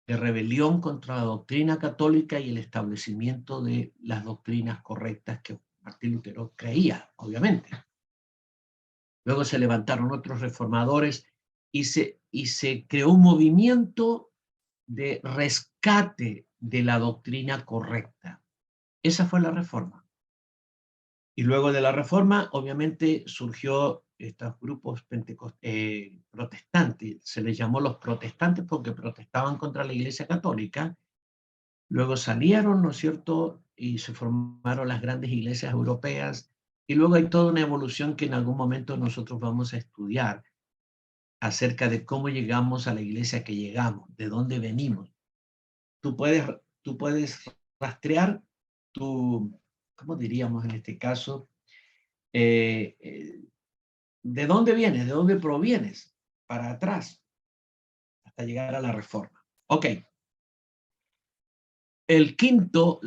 de rebelión contra la doctrina católica y el establecimiento de las doctrinas correctas que Martín Lutero creía, obviamente. Luego se levantaron otros reformadores y se creó un movimiento de rescate de la doctrina correcta. Esa fue la Reforma. Y luego de la Reforma, obviamente, surgió estos grupos protestantes. Se les llamó los protestantes porque protestaban contra la Iglesia Católica. Luego salieron, ¿no es cierto?, y se formaron las grandes iglesias europeas. Y luego hay toda una evolución que en algún momento nosotros vamos a estudiar acerca de cómo llegamos a la iglesia que llegamos, de dónde venimos. Tú puedes rastrear ¿cómo diríamos en este caso? ¿De dónde vienes? ¿De dónde provienes? Para atrás, hasta llegar a la Reforma. Ok. El quinto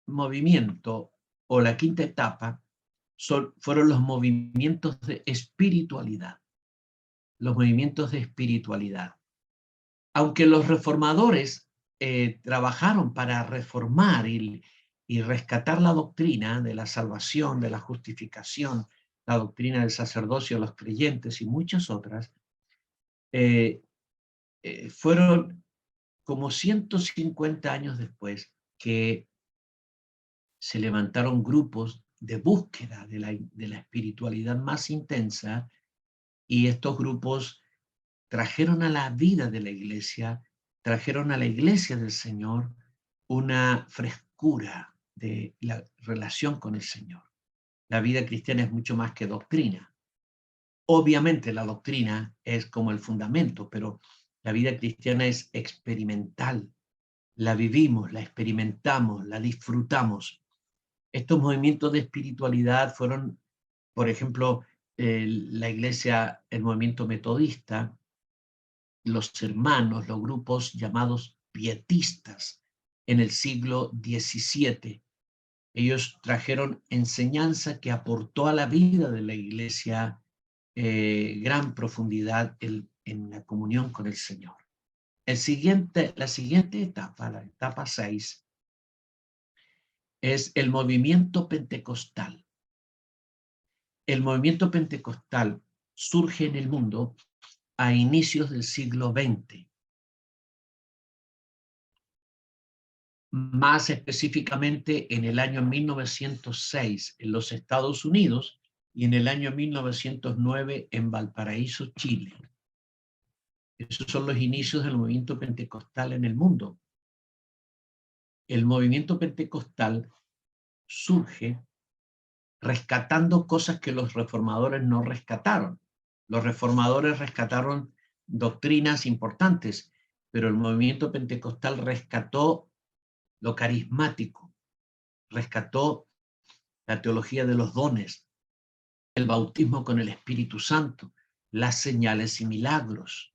movimiento o la quinta etapa fueron los movimientos de espiritualidad. Los movimientos de espiritualidad. Aunque los reformadores trabajaron para reformar y rescatar la doctrina de la salvación, de la justificación, la doctrina del sacerdocio, los creyentes y muchas otras, fueron como 150 años después que se levantaron grupos de búsqueda de la espiritualidad más intensa, y estos grupos trajeron a la vida de la iglesia, trajeron a la iglesia del Señor una frescura de la relación con el Señor. La vida cristiana es mucho más que doctrina. Obviamente la doctrina es como el fundamento, pero la vida cristiana es experimental. La vivimos, la experimentamos, la disfrutamos. Estos movimientos de espiritualidad fueron, por ejemplo, la iglesia, el movimiento metodista, los hermanos, los grupos llamados pietistas en el siglo XVII. Ellos trajeron enseñanza que aportó a la vida de la iglesia gran profundidad en la comunión con el Señor. La siguiente etapa, la etapa 6, es el movimiento pentecostal. El movimiento pentecostal surge en el mundo a inicios del siglo XX. más específicamente en el año 1906 en los Estados Unidos y en el año 1909 en Valparaíso, Chile. Esos son los inicios del movimiento pentecostal en el mundo. El movimiento pentecostal surge rescatando cosas que los reformadores no rescataron. Los reformadores rescataron doctrinas importantes, pero el movimiento pentecostal rescató lo carismático, rescató la teología de los dones, el bautismo con el Espíritu Santo, las señales y milagros,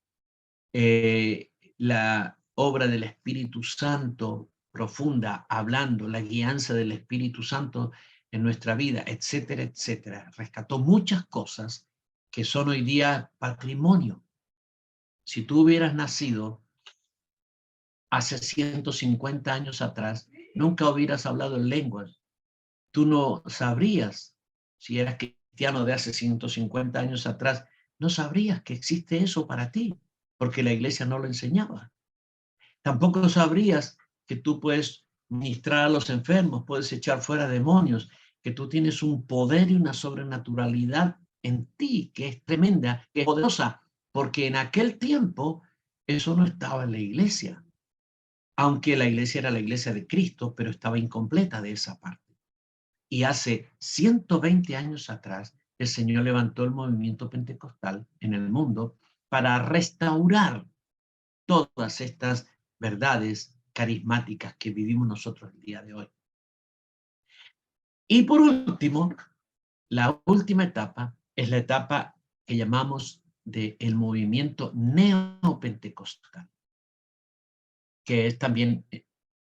la obra del Espíritu Santo profunda, hablando, la guianza del Espíritu Santo en nuestra vida, etcétera, etcétera. Rescató muchas cosas que son hoy día patrimonio. Si tú hubieras nacido hace 150 años atrás, nunca hubieras hablado en lenguas. Tú no sabrías, si eras cristiano de hace 150 años atrás, no sabrías que existe eso para ti, porque la iglesia no lo enseñaba. Tampoco sabrías que tú puedes ministrar a los enfermos, puedes echar fuera demonios, que tú tienes un poder y una sobrenaturalidad en ti que es tremenda, que es poderosa, porque en aquel tiempo eso no estaba en la iglesia, aunque la iglesia era la iglesia de Cristo, pero estaba incompleta de esa parte. Y hace 120 años atrás, el Señor levantó el movimiento pentecostal en el mundo para restaurar todas estas verdades carismáticas que vivimos nosotros el día de hoy. Y por último, la última etapa es la etapa que llamamos del movimiento neopentecostal, que es también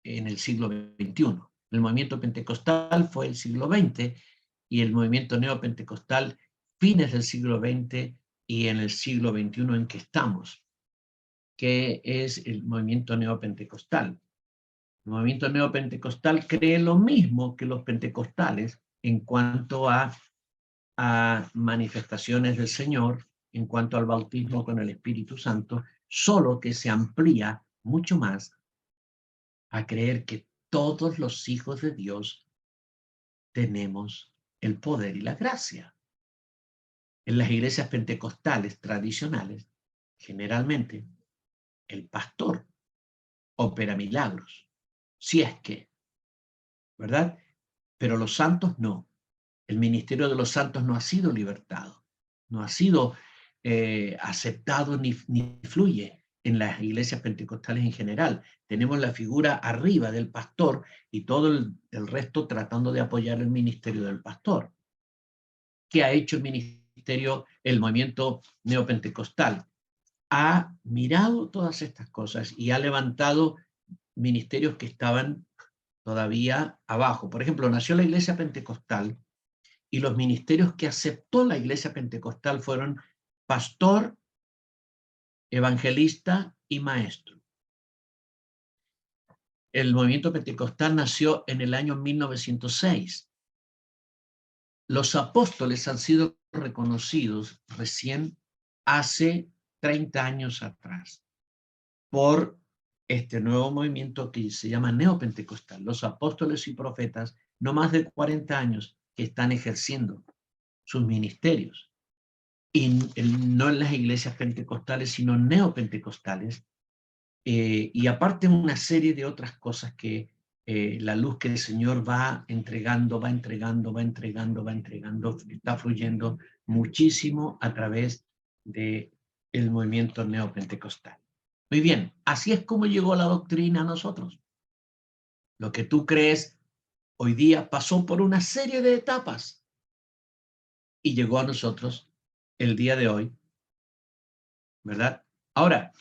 en el siglo XXI. El movimiento pentecostal fue el siglo XX y el movimiento neopentecostal fines del siglo XX y en el siglo XXI en que estamos, que es el movimiento neopentecostal. El movimiento neopentecostal cree lo mismo que los pentecostales en cuanto a manifestaciones del Señor, en cuanto al bautismo con el Espíritu Santo, solo que se amplía mucho más a creer que todos los hijos de Dios tenemos el poder y la gracia. En las iglesias pentecostales tradicionales, generalmente, el pastor opera milagros, si es que, ¿verdad? Pero los santos no. El ministerio de los santos no ha sido libertado, no ha sido aceptado ni fluye en las iglesias pentecostales en general. Tenemos la figura arriba del pastor y todo el resto tratando de apoyar el ministerio del pastor. ¿Qué ha hecho el ministerio, el movimiento neopentecostal? Ha mirado todas estas cosas y ha levantado ministerios que estaban todavía abajo. Por ejemplo, nació la iglesia pentecostal y los ministerios que aceptó la iglesia pentecostal fueron pastor, evangelista y maestro. El movimiento pentecostal nació en el año 1906. Los apóstoles han sido reconocidos recién hace 30 años atrás por este nuevo movimiento que se llama neopentecostal. Los apóstoles y profetas, no más de 40 años, que están ejerciendo sus ministerios. Y no en las iglesias pentecostales, sino neopentecostales, y aparte una serie de otras cosas que la luz que el Señor va entregando, va entregando, va entregando, va entregando, está fluyendo muchísimo a través del movimiento neopentecostal. Muy bien, así es como llegó la doctrina a nosotros. Lo que tú crees hoy día pasó por una serie de etapas y llegó a nosotros el día de hoy, ¿verdad? Ahora,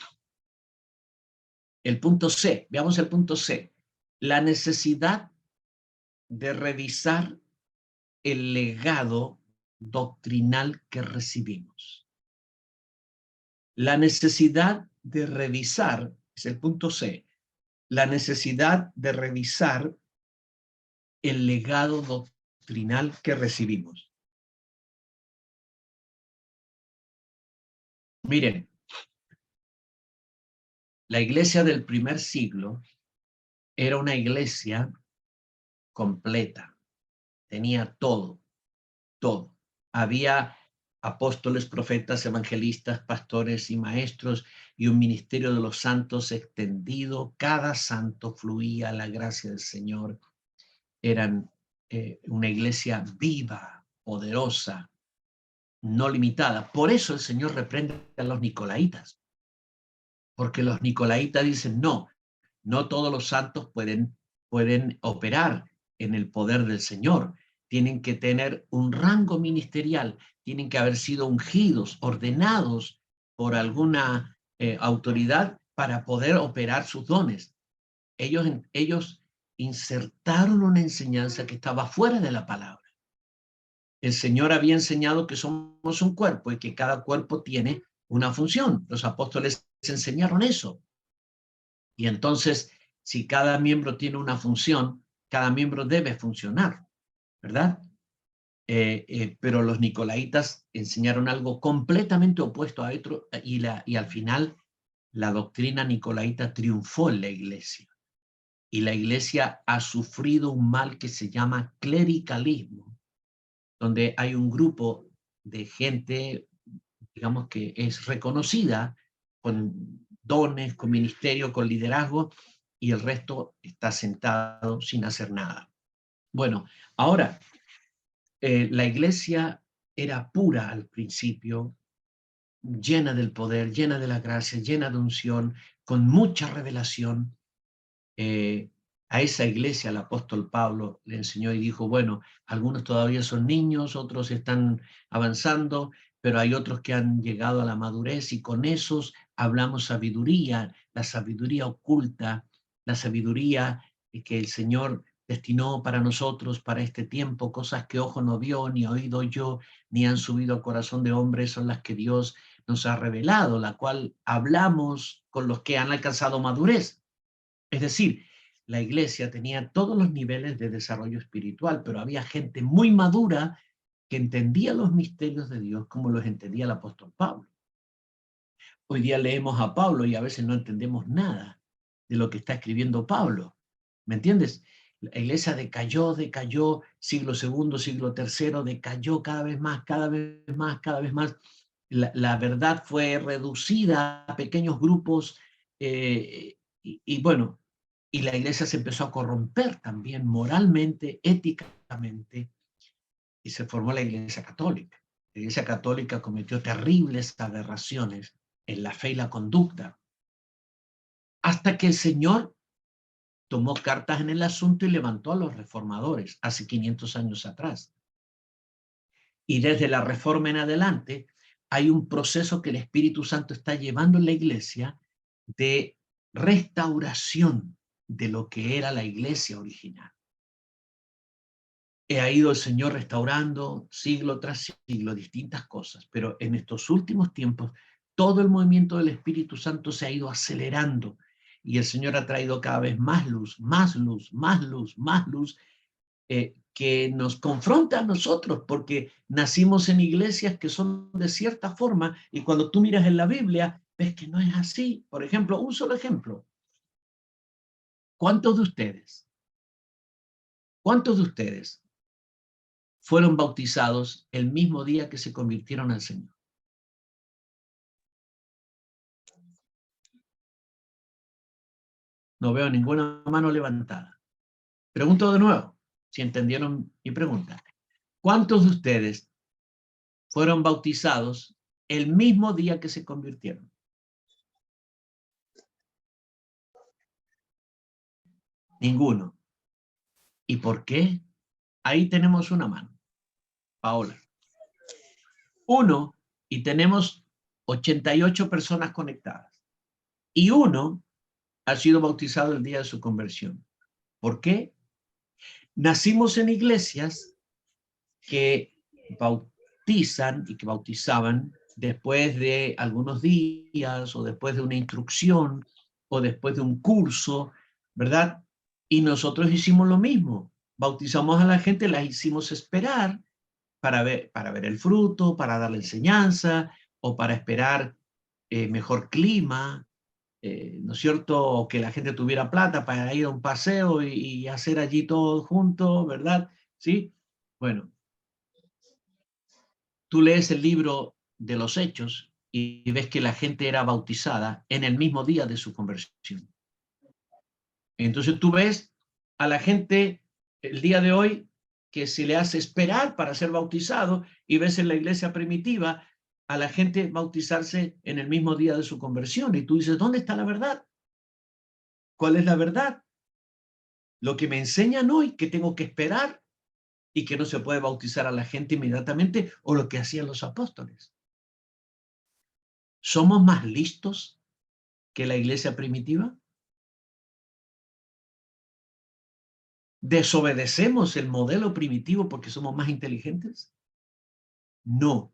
el punto C, veamos el punto C, la necesidad de revisar el legado doctrinal que recibimos. La necesidad de revisar, es el punto C, la necesidad de revisar el legado doctrinal que recibimos. Miren, la iglesia del primer siglo era una iglesia completa, tenía todo, todo. Había apóstoles, profetas, evangelistas, pastores y maestros, y un ministerio de los santos extendido. Cada santo fluía la gracia del Señor. Eran una iglesia viva, poderosa, no limitada. Por eso el Señor reprende a los nicolaitas, porque los nicolaitas dicen, no todos los santos pueden operar en el poder del Señor. Tienen que tener un rango ministerial, tienen que haber sido ungidos, ordenados por alguna autoridad para poder operar sus dones. Ellos insertaron una enseñanza que estaba fuera de la palabra. El Señor había enseñado que somos un cuerpo y que cada cuerpo tiene una función. Los apóstoles enseñaron eso. Y entonces, si cada miembro tiene una función, cada miembro debe funcionar, ¿verdad? Pero los nicolaitas enseñaron algo completamente opuesto a otro, y al final la doctrina nicolaita triunfó en la iglesia. Y la iglesia ha sufrido un mal que se llama clericalismo, donde hay un grupo de gente, digamos, que es reconocida con dones, con ministerio, con liderazgo, y el resto está sentado sin hacer nada. Bueno, ahora, la iglesia era pura al principio, llena del poder, llena de la gracia, llena de unción, con mucha revelación. A esa iglesia el apóstol Pablo le enseñó y dijo, bueno, algunos todavía son niños, otros están avanzando, pero hay otros que han llegado a la madurez, y con esos hablamos sabiduría, la sabiduría oculta, la sabiduría que el Señor destinó para nosotros, para este tiempo, cosas que ojo no vio, ni oído yo, ni han subido al corazón de hombre, son las que Dios nos ha revelado, la cual hablamos con los que han alcanzado madurez. Es decir, la iglesia tenía todos los niveles de desarrollo espiritual, pero había gente muy madura que entendía los misterios de Dios como los entendía el apóstol Pablo. Hoy día leemos a Pablo y a veces no entendemos nada de lo que está escribiendo Pablo. ¿Me entiendes? La iglesia decayó, siglo segundo, siglo tercero, decayó cada vez más, cada vez más, cada vez más. La verdad fue reducida a pequeños grupos, y bueno, y la iglesia se empezó a corromper también moralmente, éticamente, y se formó la iglesia católica. La iglesia católica cometió terribles aberraciones en la fe y la conducta, hasta que el Señor tomó cartas en el asunto y levantó a los reformadores hace 500 años atrás. Y desde la Reforma en adelante hay un proceso que el Espíritu Santo está llevando en la iglesia de restauración de lo que era la iglesia original. Ha ido el Señor restaurando siglo tras siglo distintas cosas, pero en estos últimos tiempos todo el movimiento del Espíritu Santo se ha ido acelerando, y el Señor ha traído cada vez más luz, más luz, más luz, más luz, que nos confronta a nosotros, porque nacimos en iglesias que son de cierta forma, y cuando tú miras en la Biblia, ves que no es así. Por ejemplo, un solo ejemplo. ¿Cuántos de ustedes fueron bautizados el mismo día que se convirtieron al Señor? No veo ninguna mano levantada. Pregunto de nuevo, si entendieron mi pregunta. ¿Cuántos de ustedes fueron bautizados el mismo día que se convirtieron? Ninguno. ¿Y por qué? Ahí tenemos una mano. Paola. Uno, y tenemos 88 personas conectadas. Y uno ha sido bautizado el día de su conversión. ¿Por qué? Nacimos en iglesias que bautizan y que bautizaban después de algunos días, o después de una instrucción, o después de un curso, ¿verdad? Y nosotros hicimos lo mismo. Bautizamos a la gente, las hicimos esperar para ver el fruto, para dar la enseñanza, o para esperar mejor clima, ¿no es cierto?, que la gente tuviera plata para ir a un paseo y hacer allí todo junto, ¿verdad? ¿Sí? Bueno, tú lees el libro de los Hechos y ves que la gente era bautizada en el mismo día de su conversión. Entonces tú ves a la gente el día de hoy que se le hace esperar para ser bautizado y ves en la iglesia primitiva a la gente bautizarse en el mismo día de su conversión. Y tú dices, ¿dónde está la verdad? ¿Cuál es la verdad? Lo que me enseñan hoy que tengo que esperar y que no se puede bautizar a la gente inmediatamente, o lo que hacían los apóstoles. ¿Somos más listos que la iglesia primitiva? ¿Desobedecemos el modelo primitivo porque somos más inteligentes? No.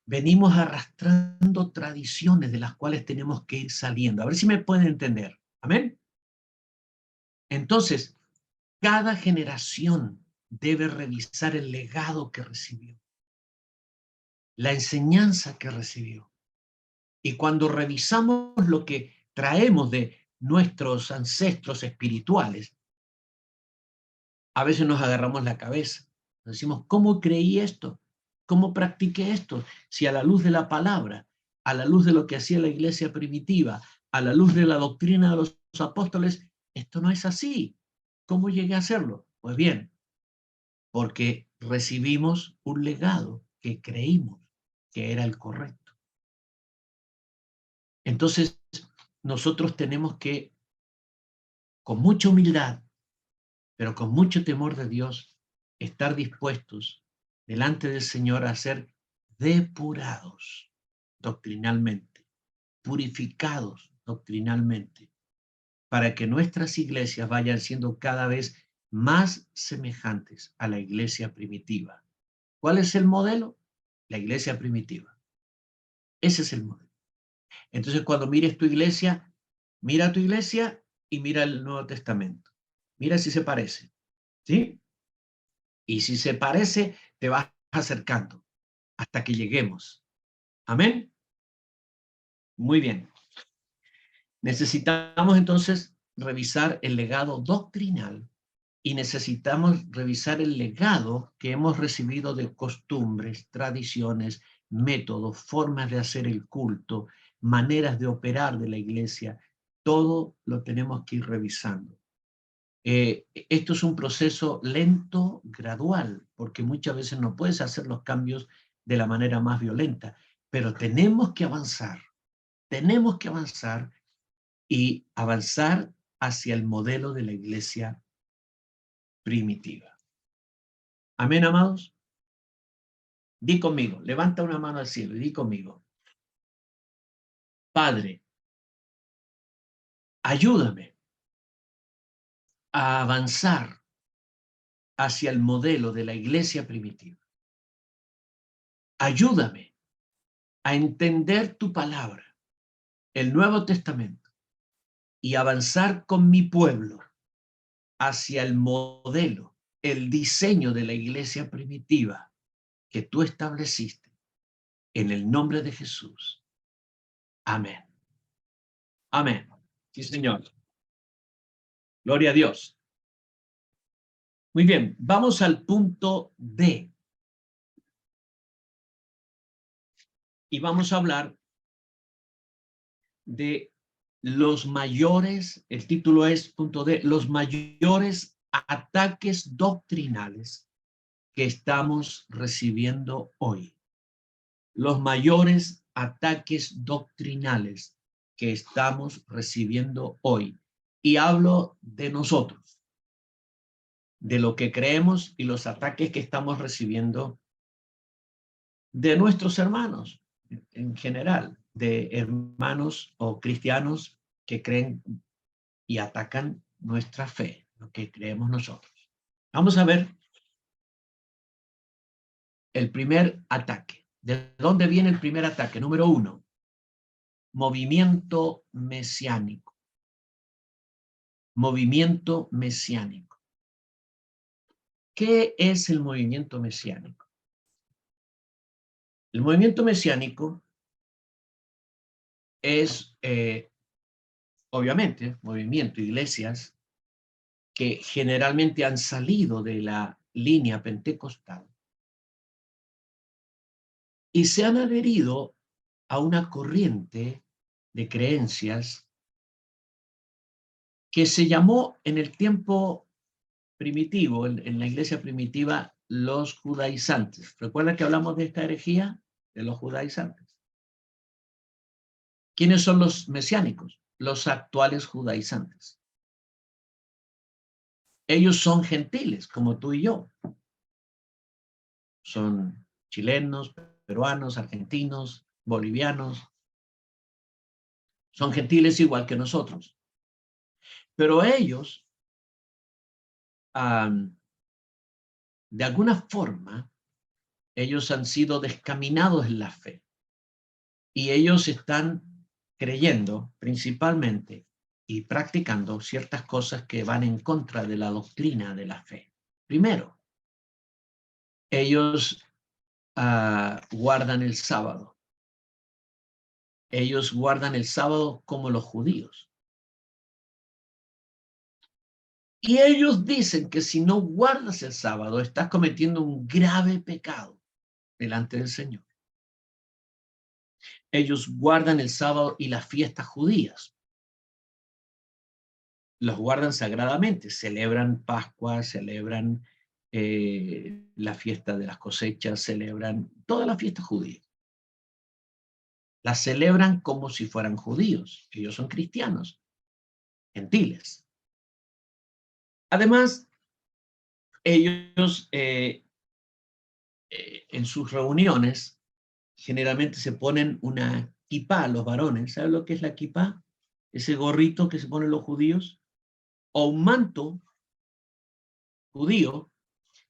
Venimos arrastrando tradiciones de las cuales tenemos que ir saliendo. A ver si me pueden entender. Amén. Entonces, cada generación debe revisar el legado que recibió, la enseñanza que recibió. Y cuando revisamos lo que traemos de nuestros ancestros espirituales, a veces nos agarramos la cabeza. Nos decimos, ¿cómo creí esto? ¿Cómo practiqué esto? Si a la luz de la palabra, a la luz de lo que hacía la iglesia primitiva, a la luz de la doctrina de los apóstoles, esto no es así. ¿Cómo llegué a hacerlo? Pues bien, porque recibimos un legado que creímos que era el correcto. Entonces, nosotros tenemos que, con mucha humildad, pero con mucho temor de Dios, estar dispuestos delante del Señor a ser depurados doctrinalmente, purificados doctrinalmente, para que nuestras iglesias vayan siendo cada vez más semejantes a la iglesia primitiva. ¿Cuál es el modelo? La iglesia primitiva. Ese es el modelo. Entonces, cuando mires tu iglesia, mira tu iglesia y mira el Nuevo Testamento. Mira si se parece, ¿sí? Y si se parece, te vas acercando hasta que lleguemos. Amén. Muy bien. Necesitamos entonces revisar el legado doctrinal y necesitamos revisar el legado que hemos recibido de costumbres, tradiciones, métodos, formas de hacer el culto, maneras de operar de la iglesia. Todo lo tenemos que ir revisando. Esto es un proceso lento, gradual, porque muchas veces no puedes hacer los cambios de la manera más violenta, pero tenemos que avanzar y avanzar hacia el modelo de la iglesia primitiva. Amén, amados. Di conmigo, levanta una mano al cielo y di conmigo. Padre, ayúdame a avanzar hacia el modelo de la iglesia primitiva. Ayúdame a entender tu palabra, el Nuevo Testamento, y avanzar con mi pueblo hacia el modelo, el diseño de la iglesia primitiva que tú estableciste. En el nombre de Jesús. Amén. Amén. Sí, Señor. Gloria a Dios. Muy bien, vamos al punto D. Y vamos a hablar de los mayores, el título es punto D, los mayores ataques doctrinales que estamos recibiendo hoy. Los mayores ataques doctrinales que estamos recibiendo hoy. Y hablo de nosotros, de lo que creemos y los ataques que estamos recibiendo de nuestros hermanos en general, de hermanos o cristianos que creen y atacan nuestra fe, lo que creemos nosotros. Vamos a ver el primer ataque. ¿De dónde viene el primer ataque? Número 1, movimiento mesiánico. Movimiento mesiánico. ¿Qué es el movimiento mesiánico? El movimiento mesiánico es obviamente, movimiento, iglesias que generalmente han salido de la línea pentecostal y se han adherido a una corriente de creencias que se llamó en el tiempo primitivo, en la iglesia primitiva, los judaizantes. ¿Recuerda que hablamos de esta herejía? De los judaizantes. ¿Quiénes son los mesiánicos? Los actuales judaizantes. Ellos son gentiles, como tú y yo. Son chilenos, peruanos, argentinos, bolivianos. Son gentiles igual que nosotros. Pero ellos, de alguna forma, ellos han sido descaminados en la fe. Y ellos están creyendo principalmente y practicando ciertas cosas que van en contra de la doctrina de la fe. Primero, ellos guardan el sábado. Ellos guardan el sábado como los judíos. Y ellos dicen que si no guardas el sábado, estás cometiendo un grave pecado delante del Señor. Ellos guardan el sábado y las fiestas judías. Los guardan sagradamente, celebran Pascua, celebran la fiesta de las cosechas, celebran todas las fiestas judías. Las celebran como si fueran judíos. Ellos son cristianos, gentiles. Además, ellos en sus reuniones generalmente se ponen una kipá, los varones. ¿Saben lo que es la kipá? Ese gorrito que se ponen los judíos, o un manto judío,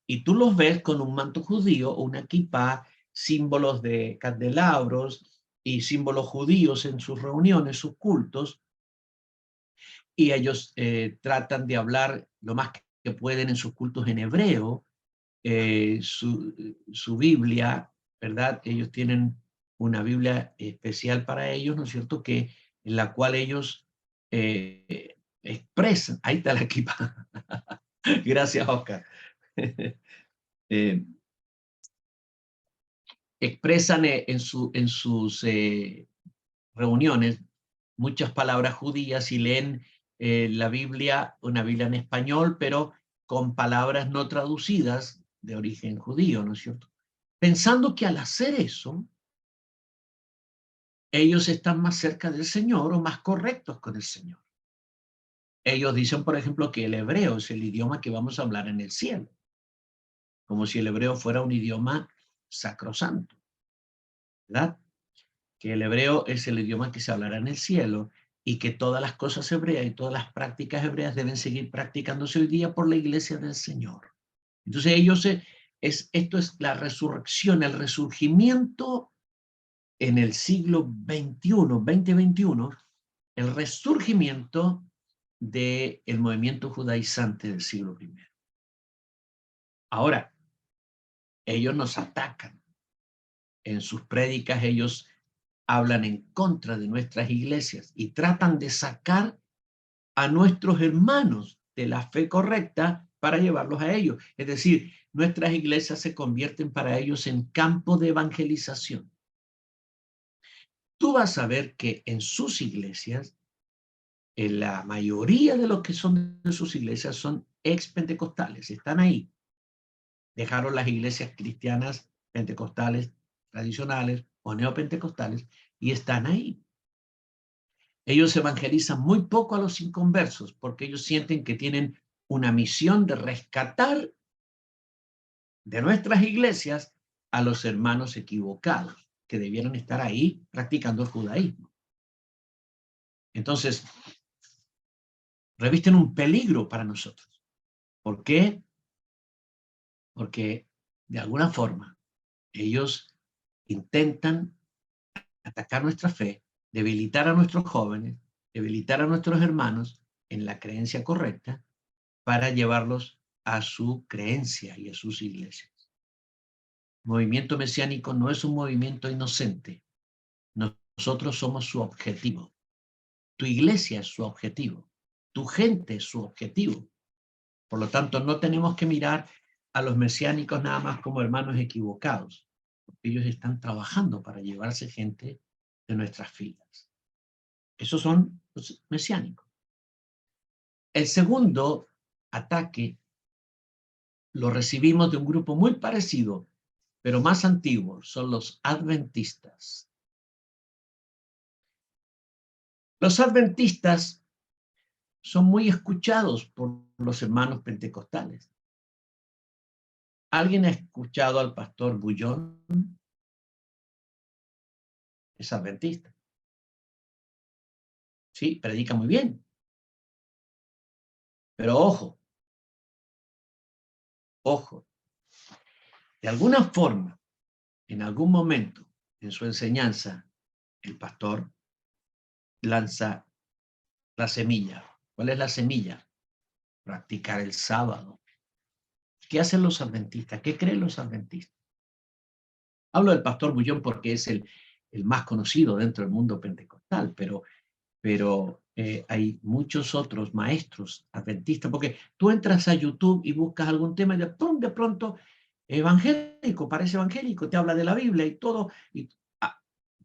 y tú los ves con un manto judío o una kipá, símbolos de candelabros y símbolos judíos en sus reuniones, sus cultos, y ellos tratan de hablar lo más que pueden en sus cultos en hebreo, su Biblia, ¿verdad? Ellos tienen una Biblia especial para ellos, ¿no es cierto? Que, en la cual ellos expresan, ahí está la equipa. Gracias, Oscar. Expresan en sus reuniones muchas palabras judías y leen la Biblia, una Biblia en español, pero con palabras no traducidas de origen judío, ¿no es cierto? Pensando que al hacer eso, ellos están más cerca del Señor o más correctos con el Señor. Ellos dicen, por ejemplo, que el hebreo es el idioma que vamos a hablar en el cielo, como si el hebreo fuera un idioma sacrosanto, ¿verdad? Que el hebreo es el idioma que se hablará en el cielo y que todas las cosas hebreas y todas las prácticas hebreas deben seguir practicándose hoy día por la iglesia del Señor. Entonces esto es la resurrección, el resurgimiento en el siglo XXI, 2021, el resurgimiento del movimiento judaizante del siglo I. Ahora, ellos nos atacan. En sus prédicas ellos hablan en contra de nuestras iglesias y tratan de sacar a nuestros hermanos de la fe correcta para llevarlos a ellos. Es decir, nuestras iglesias se convierten para ellos en campo de evangelización. Tú vas a ver que en sus iglesias, en la mayoría de los que son de sus iglesias son ex-pentecostales, están ahí. Dejaron las iglesias cristianas, pentecostales, tradicionales o neopentecostales y están ahí. Ellos evangelizan muy poco a los inconversos porque ellos sienten que tienen una misión de rescatar de nuestras iglesias a los hermanos equivocados que debieran estar ahí practicando el judaísmo. Entonces, revisten un peligro para nosotros. ¿Por qué? Porque de alguna forma ellos intentan atacar nuestra fe, debilitar a nuestros jóvenes, debilitar a nuestros hermanos en la creencia correcta para llevarlos a su creencia y a sus iglesias. El movimiento mesiánico no es un movimiento inocente. Nosotros somos su objetivo. Tu iglesia es su objetivo. Tu gente es su objetivo. Por lo tanto, no tenemos que mirar a los mesiánicos nada más como hermanos equivocados, porque ellos están trabajando para llevarse gente de nuestras filas. Esos son los mesiánicos. El segundo ataque lo recibimos de un grupo muy parecido, pero más antiguo, son los adventistas. Los adventistas son muy escuchados por los hermanos pentecostales. ¿Alguien ha escuchado al pastor Bullón? Es adventista. Sí, predica muy bien. Pero ojo, ojo, de alguna forma, en algún momento en su enseñanza, el pastor lanza la semilla. ¿Cuál es la semilla? Practicar el sábado. ¿Qué hacen los adventistas? ¿Qué creen los adventistas? Hablo del pastor Bullón porque es el más conocido dentro del mundo pentecostal, pero hay muchos otros maestros adventistas, porque tú entras a YouTube y buscas algún tema y de pronto evangélico, parece evangélico, te habla de la Biblia y todo,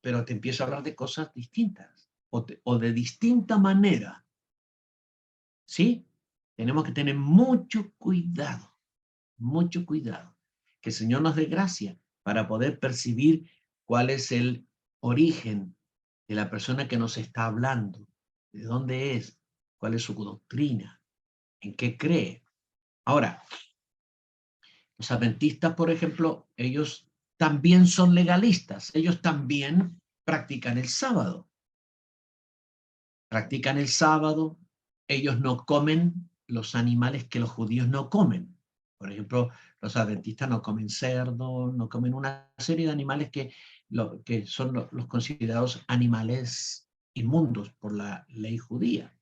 pero te empieza a hablar de cosas distintas o de distinta manera. ¿Sí? Tenemos que tener mucho cuidado, mucho cuidado. Que el Señor nos dé gracia para poder percibir cuál es el origen de la persona que nos está hablando, de dónde es, cuál es su doctrina, en qué cree. Ahora, los adventistas, por ejemplo, ellos también son legalistas, ellos también practican el sábado. Practican el sábado, ellos no comen los animales que los judíos no comen. Por ejemplo, los adventistas no comen cerdo, no comen una serie de animales que son los considerados animales inmundos por la ley judía.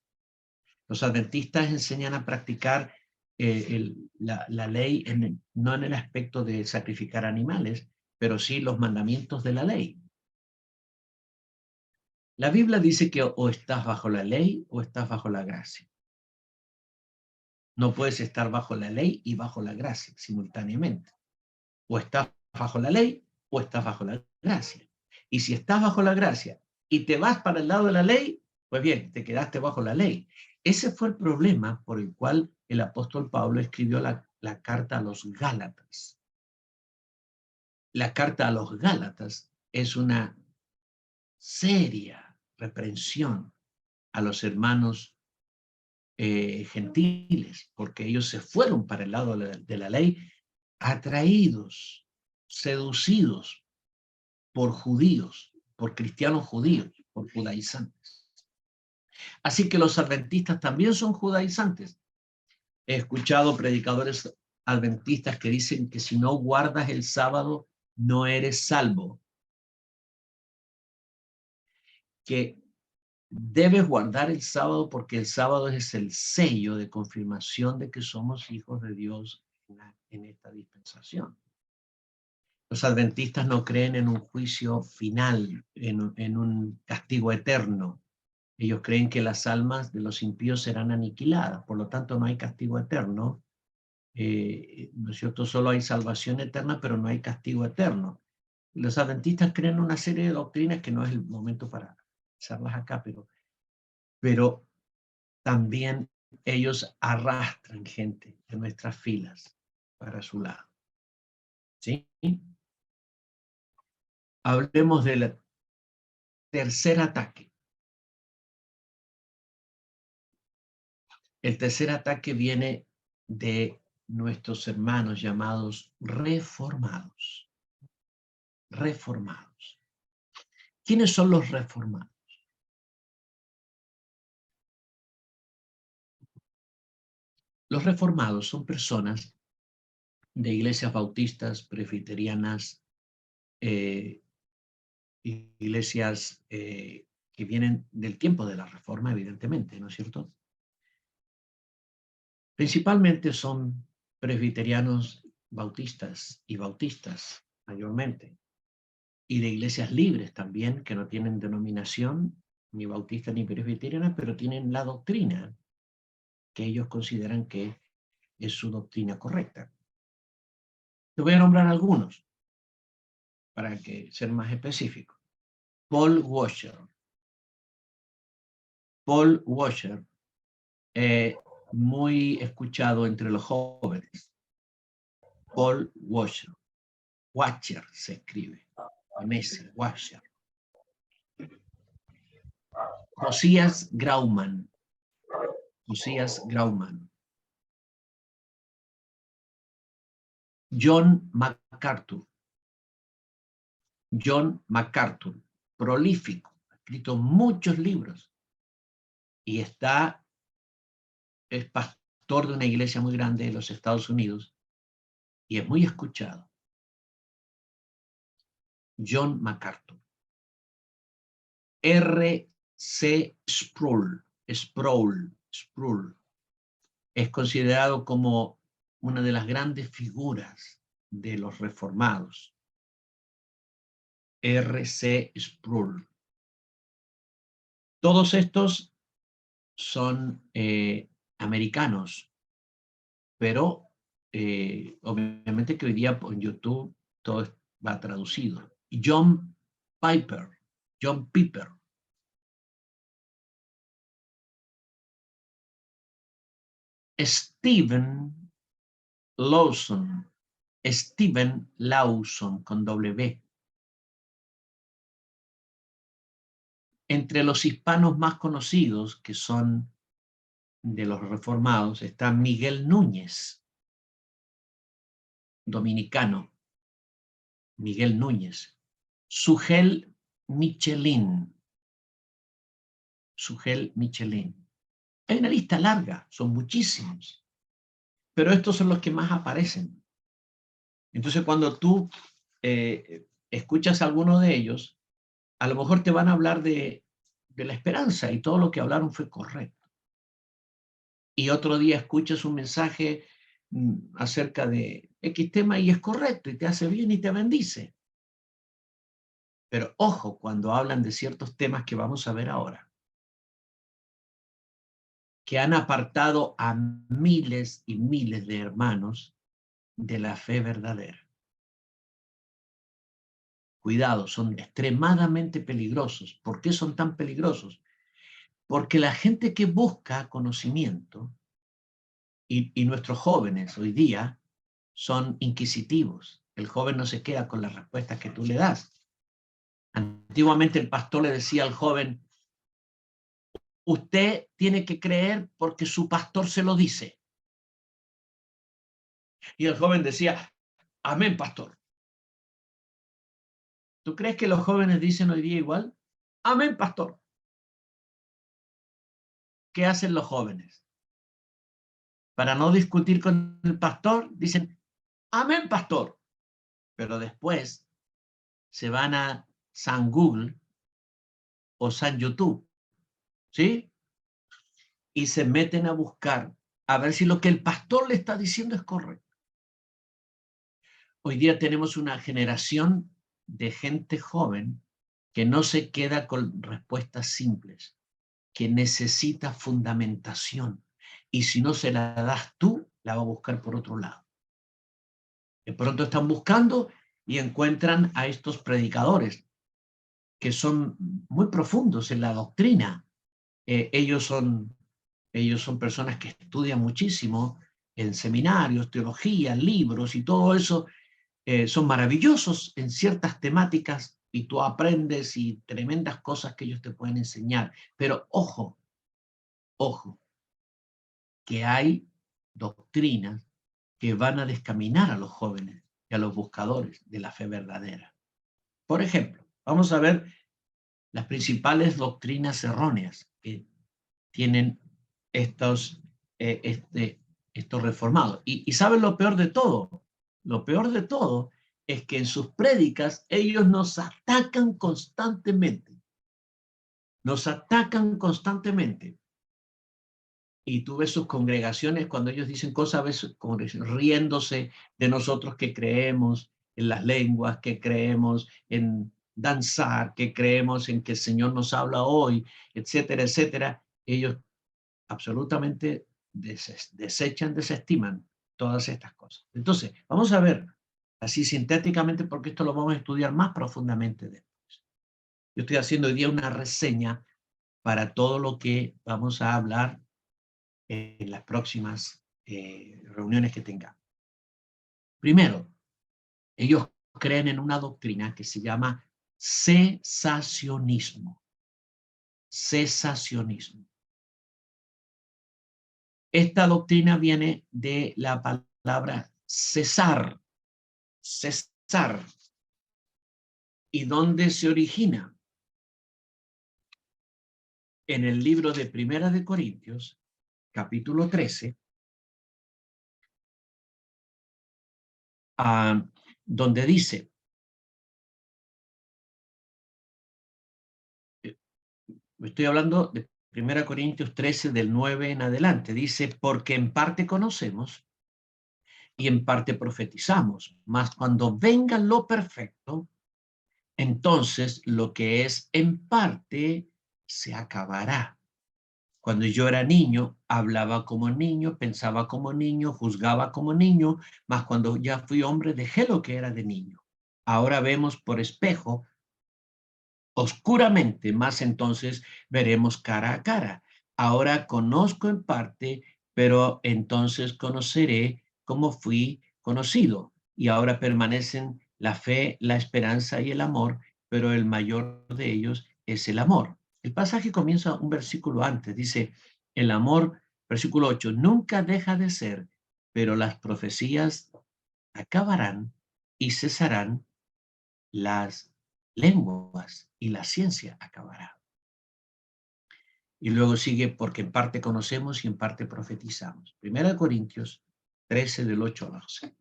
Los adventistas enseñan a practicar la ley no en el aspecto de sacrificar animales, pero sí los mandamientos de la ley. La Biblia dice que o estás bajo la ley o estás bajo la gracia. No puedes estar bajo la ley y bajo la gracia simultáneamente. O estás bajo la ley o estás bajo la gracia. Y si estás bajo la gracia y te vas para el lado de la ley, pues bien, te quedaste bajo la ley. Ese fue el problema por el cual el apóstol Pablo escribió la carta a los Gálatas. La carta a los Gálatas es una seria reprensión a los hermanos gentiles, porque ellos se fueron para el lado de la ley, atraídos, seducidos por judíos, por cristianos judíos, por judaizantes. Así que los adventistas también son judaizantes. He escuchado predicadores adventistas que dicen que si no guardas el sábado, no eres salvo. Que debes guardar el sábado porque el sábado es el sello de confirmación de que somos hijos de Dios en esta dispensación. Los adventistas no creen en un juicio final, en un castigo eterno. Ellos creen que las almas de los impíos serán aniquiladas, por lo tanto no hay castigo eterno. ¿No es cierto? Solo hay salvación eterna, pero no hay castigo eterno. Los adventistas creen una serie de doctrinas que no es el momento para hacerlas acá, pero también ellos arrastran gente de nuestras filas para su lado. ¿Sí? Hablemos del tercer ataque. El tercer ataque viene de nuestros hermanos llamados reformados. Reformados. ¿Quiénes son los reformados? Los reformados son personas de iglesias bautistas, presbiterianas, iglesias que vienen del tiempo de la Reforma, evidentemente, ¿no es cierto? Principalmente son presbiterianos bautistas y bautistas, mayormente, y de iglesias libres también, que no tienen denominación, ni bautistas ni presbiterianas, pero tienen la doctrina que ellos consideran que es su doctrina correcta. Te voy a nombrar algunos para que ser más específico. Paul Washer. Paul Washer, muy escuchado entre los jóvenes. Paul Washer. Watcher se escribe. Con S, Washer. Josías Grauman. Josías Grauman. John MacArthur. John MacArthur, prolífico, ha escrito muchos libros y es pastor de una iglesia muy grande de los Estados Unidos y es muy escuchado. John MacArthur. R.C. Sproul. Es considerado como una de las grandes figuras de los reformados. R.C. Sproul. Todos estos son americanos, pero obviamente que hoy día en YouTube todo va traducido. Y John Piper. Stephen Lawson con W. Entre los hispanos más conocidos, que son de los reformados, está Miguel Núñez, dominicano. Miguel Núñez. Sugel Michelin. Hay una lista larga, son muchísimos, pero estos son los que más aparecen. Entonces, cuando tú escuchas a alguno de ellos, a lo mejor te van a hablar de la esperanza y todo lo que hablaron fue correcto. Y otro día escuchas un mensaje acerca de X tema y es correcto y te hace bien y te bendice. Pero ojo cuando hablan de ciertos temas que vamos a ver ahora, que han apartado a miles y miles de hermanos de la fe verdadera. Cuidado, son extremadamente peligrosos. ¿Por qué son tan peligrosos? Porque la gente que busca conocimiento, y nuestros jóvenes hoy día son inquisitivos. El joven no se queda con las respuestas que tú le das. Antiguamente el pastor le decía al joven, usted tiene que creer porque su pastor se lo dice. Y el joven decía, amén, pastor. ¿Tú crees que los jóvenes dicen hoy día igual? Amén, pastor. ¿Qué hacen los jóvenes? Para no discutir con el pastor, dicen, amén, pastor. Pero después se van a San Google o San YouTube, ¿sí? Y se meten a buscar a ver si lo que el pastor le está diciendo es correcto. Hoy día tenemos una generación de gente joven que no se queda con respuestas simples, que necesita fundamentación. Y si no se la das tú, la va a buscar por otro lado. De pronto están buscando y encuentran a estos predicadores que son muy profundos en la doctrina. Ellos son personas que estudian muchísimo en seminarios, teología, libros y todo eso. Son maravillosos en ciertas temáticas y tú aprendes y tremendas cosas que ellos te pueden enseñar. Pero ojo, que hay doctrinas que van a descaminar a los jóvenes y a los buscadores de la fe verdadera. Por ejemplo, vamos a ver las principales doctrinas erróneas que tienen estos reformados. Y ¿saben lo peor de todo? Lo peor de todo es que en sus prédicas ellos nos atacan constantemente. Nos atacan constantemente. Y tú ves sus congregaciones cuando ellos dicen cosas, a veces como riéndose de nosotros que creemos en las lenguas, que creemos en danzar, que creemos en que el Señor nos habla hoy, etcétera, etcétera, ellos absolutamente desechan, desestiman todas estas cosas. Entonces, vamos a ver así sintéticamente, porque esto lo vamos a estudiar más profundamente después. Yo estoy haciendo hoy día una reseña para todo lo que vamos a hablar en las próximas reuniones que tengamos. Primero, ellos creen en una doctrina que se llama cesacionismo. Cesacionismo. Esta doctrina viene de la palabra cesar. Cesar. ¿Y dónde se origina? En el libro de Primera de Corintios, capítulo 13, donde dice, estoy hablando de 1 Corintios 13, del 9 en adelante, dice, porque en parte conocemos y en parte profetizamos, mas cuando venga lo perfecto, entonces lo que es en parte se acabará. Cuando yo era niño, hablaba como niño, pensaba como niño, juzgaba como niño, mas cuando ya fui hombre dejé lo que era de niño. Ahora vemos por espejo oscuramente, más entonces veremos cara a cara. Ahora conozco en parte, pero entonces conoceré como fui conocido. Y ahora permanecen la fe, la esperanza y el amor, pero el mayor de ellos es el amor. El pasaje comienza un versículo antes, dice, el amor, versículo 8, nunca deja de ser, pero las profecías acabarán y cesarán las lenguas y la ciencia acabará. Y luego sigue, porque en parte conocemos y en parte profetizamos. Primera de Corintios 13, del 8 al 12.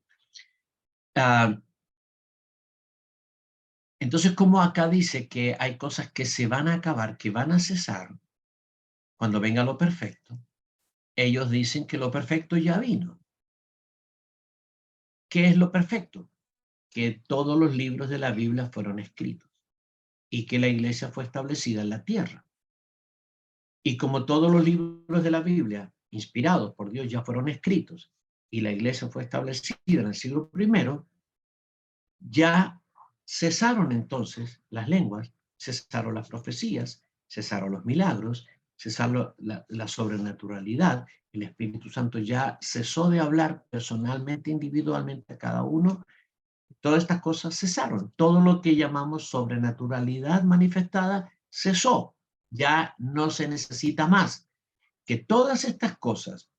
Entonces, como acá dice que hay cosas que se van a acabar, que van a cesar cuando venga lo perfecto, ellos dicen que lo perfecto ya vino. ¿Qué es lo perfecto? Que todos los libros de la Biblia fueron escritos y que la iglesia fue establecida en la tierra. Y como todos los libros de la Biblia, inspirados por Dios, ya fueron escritos y la iglesia fue establecida en el siglo I, ya cesaron entonces las lenguas, cesaron las profecías, cesaron los milagros, cesaron la sobrenaturalidad. El Espíritu Santo ya cesó de hablar personalmente, individualmente a cada uno. Todas estas cosas cesaron. Todo lo que llamamos sobrenaturalidad manifestada cesó. Ya no se necesita más. Que todas estas cosas,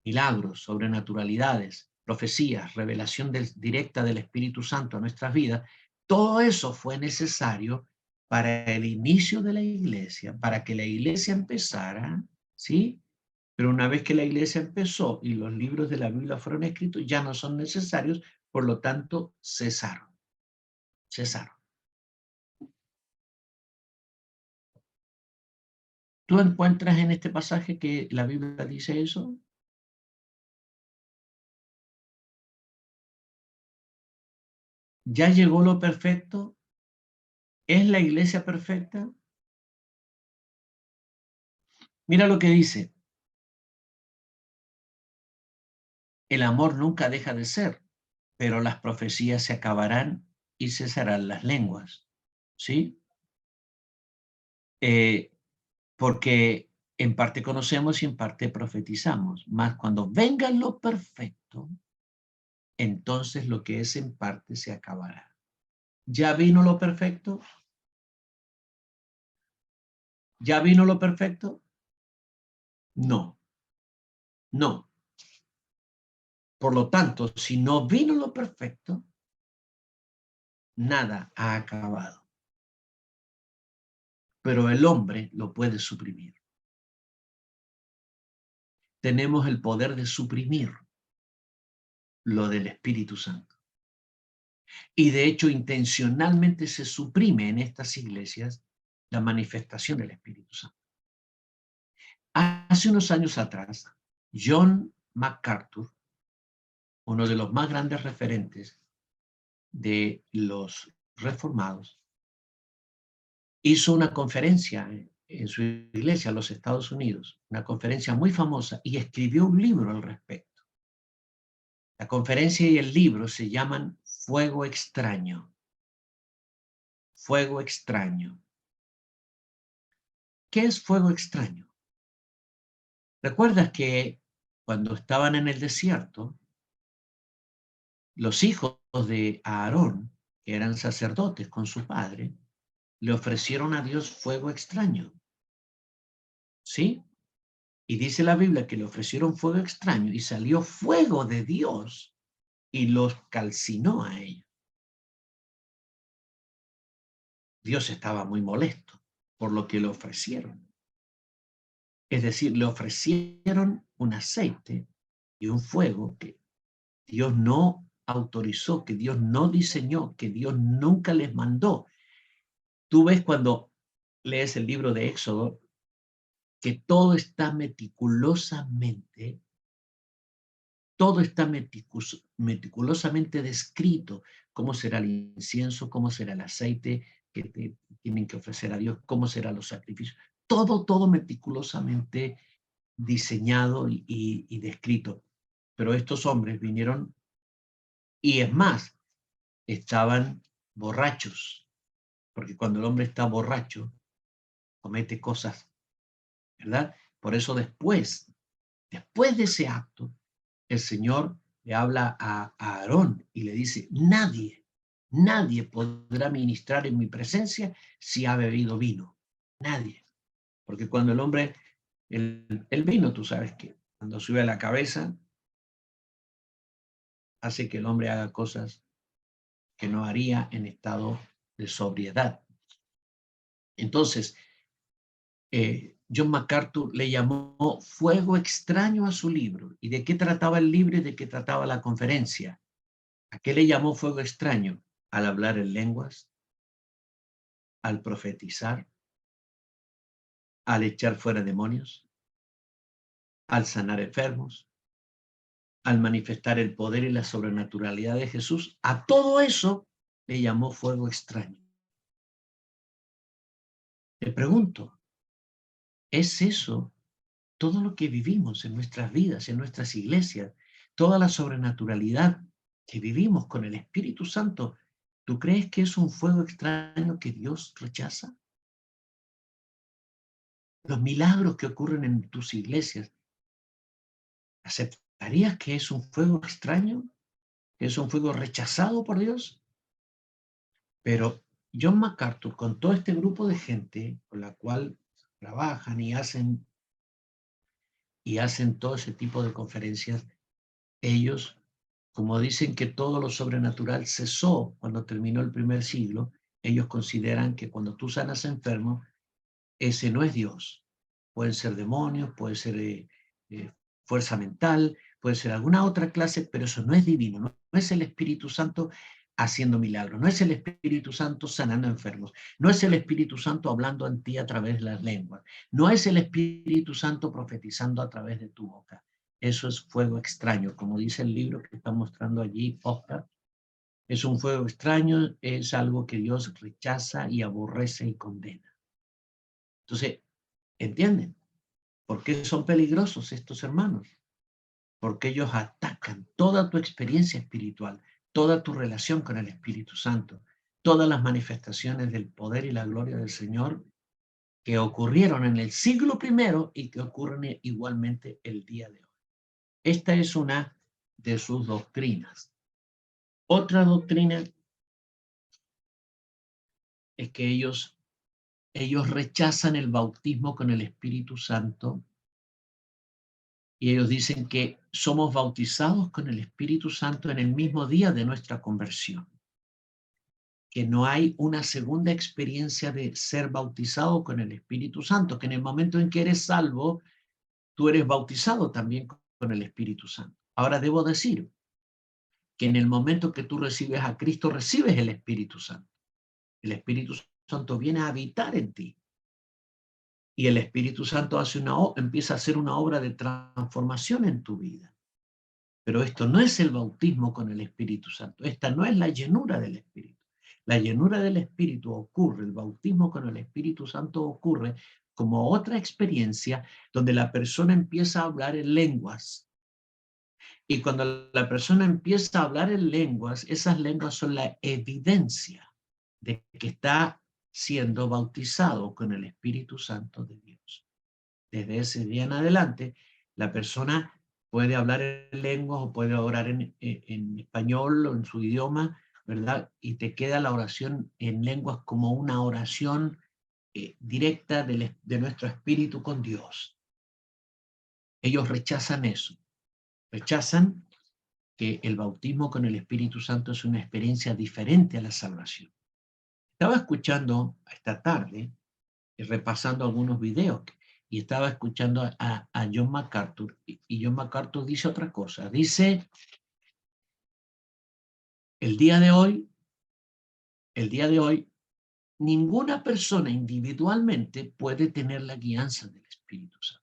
milagros, sobrenaturalidades, profecías, revelación directa del Espíritu Santo a nuestras vidas, todo eso fue necesario para el inicio de la iglesia, para que la iglesia empezara, ¿sí? Pero una vez que la iglesia empezó y los libros de la Biblia fueron escritos, ya no son necesarios, por lo tanto, cesaron. Cesaron. ¿Tú encuentras en este pasaje que la Biblia dice eso? ¿Ya llegó lo perfecto? ¿Es la iglesia perfecta? Mira lo que dice. El amor nunca deja de ser, pero las profecías se acabarán y cesarán las lenguas. ¿Sí? Eh, porque en parte conocemos y en parte profetizamos. Mas cuando venga lo perfecto, entonces lo que es en parte se acabará. ¿Ya vino lo perfecto? ¿Ya vino lo perfecto? No, no. Por lo tanto, si no vino lo perfecto, nada ha acabado. Pero el hombre lo puede suprimir. Tenemos el poder de suprimir lo del Espíritu Santo. Y de hecho, intencionalmente se suprime en estas iglesias la manifestación del Espíritu Santo. Hace unos años atrás, John MacArthur, uno de los más grandes referentes de los reformados, hizo una conferencia en su iglesia en los Estados Unidos, una conferencia muy famosa, y escribió un libro al respecto. La conferencia y el libro se llaman Fuego Extraño. Fuego Extraño. ¿Qué es fuego extraño? ¿Recuerdas que cuando estaban en el desierto, los hijos de Aarón, que eran sacerdotes con su padre, le ofrecieron a Dios fuego extraño? ¿Sí? Y dice la Biblia que le ofrecieron fuego extraño y salió fuego de Dios y los calcinó a ellos. Dios estaba muy molesto por lo que le ofrecieron. Es decir, le ofrecieron un aceite y un fuego que Dios no autorizó, que Dios no diseñó, que Dios nunca les mandó. Tú ves cuando lees el libro de Éxodo que todo está meticulosamente descrito, cómo será el incienso, cómo será el aceite que tienen que ofrecer a Dios, cómo serán los sacrificios, todo meticulosamente diseñado y descrito. Pero estos hombres vinieron y es más, estaban borrachos, porque cuando el hombre está borracho, comete cosas, ¿verdad? Por eso después de ese acto, el Señor le habla a Aarón y le dice, nadie podrá ministrar en mi presencia si ha bebido vino. Nadie. Porque cuando el hombre, el vino, tú sabes que cuando sube a la cabeza, hace que el hombre haga cosas que no haría en estado de sobriedad. Entonces, John MacArthur le llamó fuego extraño a su libro. ¿Y de qué trataba el libro y de qué trataba la conferencia? ¿A qué le llamó fuego extraño? Al hablar en lenguas, al profetizar, al echar fuera demonios, al sanar enfermos, al manifestar el poder y la sobrenaturalidad de Jesús. A todo eso le llamó fuego extraño. Te pregunto, ¿es eso todo lo que vivimos en nuestras vidas, en nuestras iglesias, toda la sobrenaturalidad que vivimos con el Espíritu Santo? ¿Tú crees que es un fuego extraño que Dios rechaza? Los milagros que ocurren en tus iglesias, ¿aceptarías que es un fuego extraño? ¿Que es un fuego rechazado por Dios? Pero John MacArthur, con todo este grupo de gente con la cual trabajan y hacen todo ese tipo de conferencias, ellos, como dicen que todo lo sobrenatural cesó cuando terminó el primer siglo, ellos consideran que cuando tú sanas enfermos, ese no es Dios. Pueden ser demonios, puede ser fuerza mental, puede ser alguna otra clase, pero eso no es divino, no es el Espíritu Santo haciendo milagros, no es el Espíritu Santo sanando enfermos, no es el Espíritu Santo hablando en ti a través de las lenguas, no es el Espíritu Santo profetizando a través de tu boca. Eso es fuego extraño, como dice el libro que está mostrando allí Oscar. Es un fuego extraño, es algo que Dios rechaza y aborrece y condena. Entonces, ¿entienden por qué son peligrosos estos hermanos? Porque ellos atacan toda tu experiencia espiritual, toda tu relación con el Espíritu Santo, todas las manifestaciones del poder y la gloria del Señor que ocurrieron en el siglo I y que ocurren igualmente el día de hoy. Esta es una de sus doctrinas. Otra doctrina es que ellos rechazan el bautismo con el Espíritu Santo y ellos dicen que somos bautizados con el Espíritu Santo en el mismo día de nuestra conversión, que no hay una segunda experiencia de ser bautizado con el Espíritu Santo, que en el momento en que eres salvo, tú eres bautizado también con el Espíritu Santo. Ahora debo decir que en el momento que tú recibes a Cristo, recibes el Espíritu Santo. El Espíritu Santo viene a habitar en ti. Y el Espíritu Santo empieza a hacer una obra de transformación en tu vida. Pero esto no es el bautismo con el Espíritu Santo. Esta no es la llenura del Espíritu. La llenura del Espíritu ocurre, el bautismo con el Espíritu Santo ocurre como otra experiencia donde la persona empieza a hablar en lenguas. Y cuando la persona empieza a hablar en lenguas, esas lenguas son la evidencia de que está siendo bautizado con el Espíritu Santo de Dios. Desde ese día en adelante, la persona puede hablar en lenguas o puede orar en español o en su idioma, ¿verdad? Y te queda la oración en lenguas como una oración directa de nuestro espíritu con Dios. Ellos rechazan eso, rechazan que el bautismo con el Espíritu Santo es una experiencia diferente a la salvación. Estaba escuchando esta tarde, repasando algunos videos, y estaba escuchando a John MacArthur, y John MacArthur dice otra cosa. Dice, el día de hoy, ninguna persona individualmente puede tener la guianza del Espíritu Santo.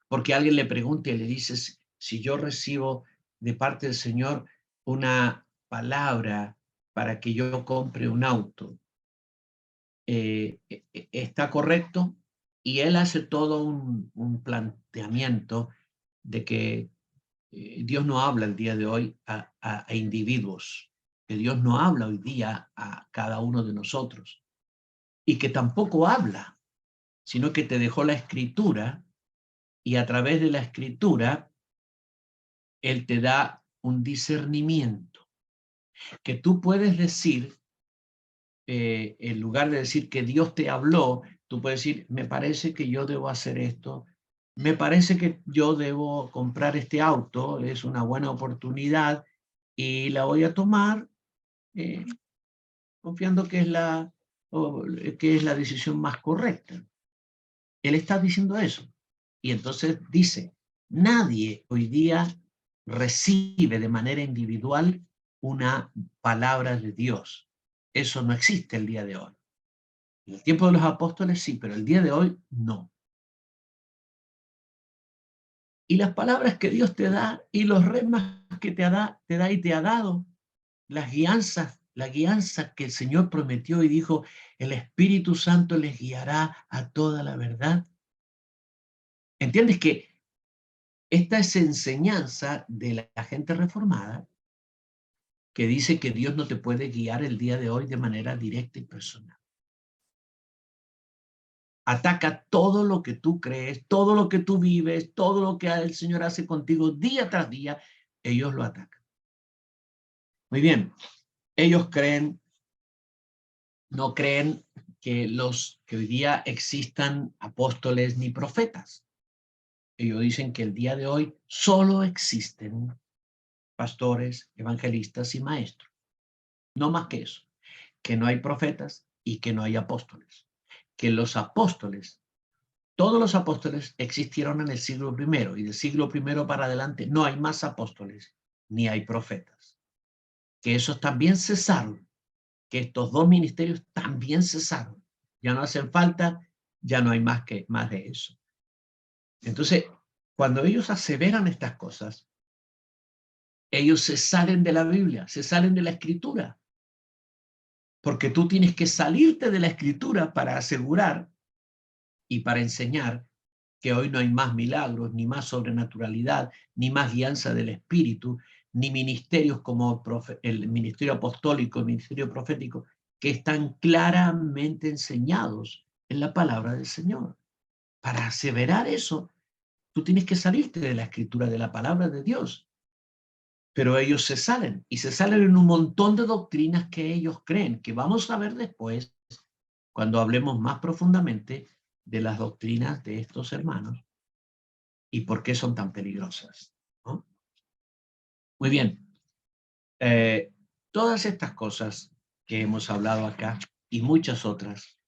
Porque alguien le pregunte y le dice, si yo recibo de parte del Señor una palabra para que yo compre un auto, ¿está correcto? Y él hace todo un planteamiento de que Dios no habla el día de hoy a individuos, que Dios no habla hoy día a cada uno de nosotros, y que tampoco habla, sino que te dejó la escritura, y a través de la escritura, Él te da un discernimiento, que tú puedes decir, en lugar de decir que Dios te habló, tú puedes decir, me parece que yo debo hacer esto, me parece que yo debo comprar este auto, es una buena oportunidad y la voy a tomar eh, confiando que es la decisión más correcta. Él está diciendo eso. Y entonces dice, nadie hoy día recibe de manera individual una palabra de Dios. Eso no existe el día de hoy. En el tiempo de los apóstoles sí, pero el día de hoy no. Y las palabras que Dios te da y los remas que te da y te ha dado, la guianza que el Señor prometió y dijo, el Espíritu Santo les guiará a toda la verdad. ¿Entiendes que esta es enseñanza de la gente reformada que dice que Dios no te puede guiar el día de hoy de manera directa y personal? Ataca todo lo que tú crees, todo lo que tú vives, todo lo que el Señor hace contigo día tras día, ellos lo atacan. Muy bien, ellos no creen que hoy día existan apóstoles ni profetas. Ellos dicen que el día de hoy solo existen pastores, evangelistas y maestros. No más que eso, que no hay profetas y que no hay apóstoles. Que los apóstoles, todos los apóstoles existieron en el siglo I y del siglo I para adelante no hay más apóstoles ni hay profetas. Que esos también cesaron, que estos dos ministerios también cesaron. Ya no hacen falta, ya no hay más de eso. Entonces, cuando ellos aseveran estas cosas, ellos se salen de la Biblia, se salen de la Escritura, porque tú tienes que salirte de la Escritura para asegurar y para enseñar que hoy no hay más milagros, ni más sobrenaturalidad, ni más guianza del Espíritu, ni ministerios como el ministerio apostólico, el ministerio profético, que están claramente enseñados en la palabra del Señor. Para aseverar eso, tú tienes que salirte de la Escritura, de la palabra de Dios. Pero ellos se salen, y se salen en un montón de doctrinas que ellos creen, que vamos a ver después, cuando hablemos más profundamente de las doctrinas de estos hermanos y por qué son tan peligrosas, ¿no? Muy bien. Todas estas cosas que hemos hablado acá y muchas otras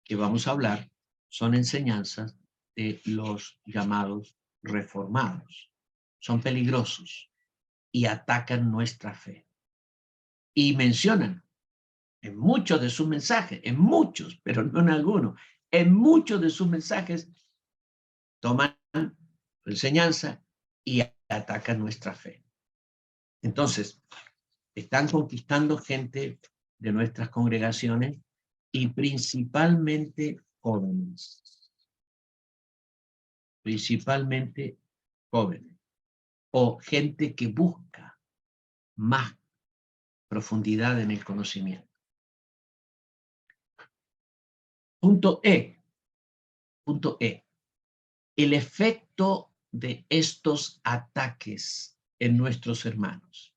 que vamos a hablar son enseñanzas de los llamados reformados. Son peligrosos y atacan nuestra fe. Y mencionan en muchos de sus mensajes, en muchos, pero no en algunos, en muchos de sus mensajes toman enseñanza y atacan nuestra fe. Entonces, están conquistando gente de nuestras congregaciones y principalmente jóvenes. Principalmente jóvenes. O gente que busca más profundidad en el conocimiento. Punto E. Punto E. El efecto de estos ataques en nuestros hermanos.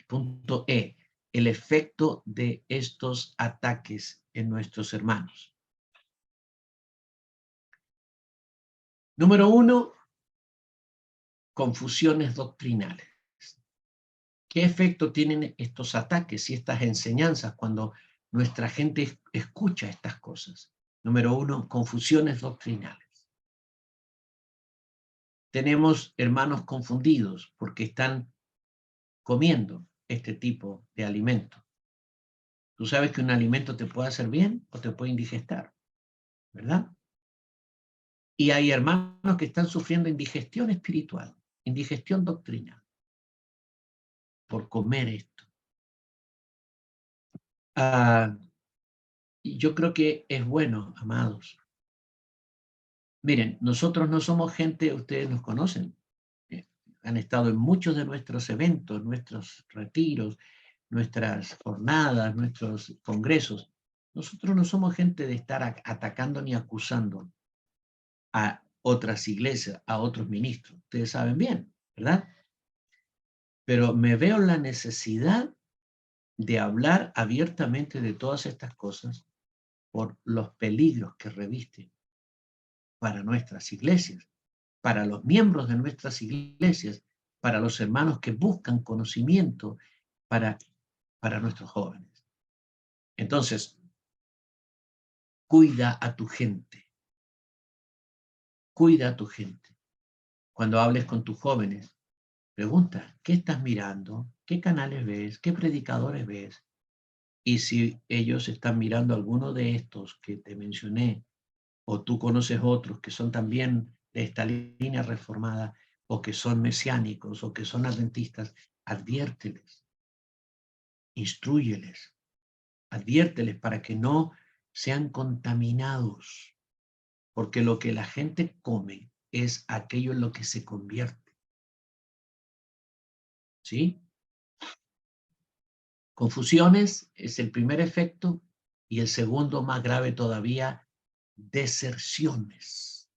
Punto E. El efecto de estos ataques en nuestros hermanos. Número 1, confusiones doctrinales. ¿Qué efecto tienen estos ataques y estas enseñanzas cuando nuestra gente escucha estas cosas? Número 1, confusiones doctrinales. Tenemos hermanos confundidos porque están comiendo este tipo de alimento. Tú sabes que un alimento te puede hacer bien o te puede indigestar, ¿verdad? Y hay hermanos que están sufriendo indigestión espiritual, indigestión doctrinal, por comer esto. Y yo creo que es bueno, amados. Miren, nosotros no somos gente, ustedes nos conocen, han estado en muchos de nuestros eventos, nuestros retiros, nuestras jornadas, nuestros congresos. Nosotros no somos gente de estar atacando ni acusando a otras iglesias, a otros ministros. Ustedes saben bien, ¿verdad? Pero me veo la necesidad de hablar abiertamente de todas estas cosas por los peligros que revisten para nuestras iglesias, para los miembros de nuestras iglesias, para los hermanos que buscan conocimiento para nuestros jóvenes. Entonces, cuida a tu gente. Cuida a tu gente. Cuando hables con tus jóvenes, pregunta, ¿qué estás mirando? ¿Qué canales ves? ¿Qué predicadores ves? Y si ellos están mirando alguno de estos que te mencioné, o tú conoces otros que son también de esta línea reformada, o que son mesiánicos, o que son adventistas, adviérteles, instrúyeles, adviérteles para que no sean contaminados, porque lo que la gente come es aquello en lo que se convierte. ¿Sí? Confusiones es el primer efecto, y el segundo, más grave todavía, deserciones.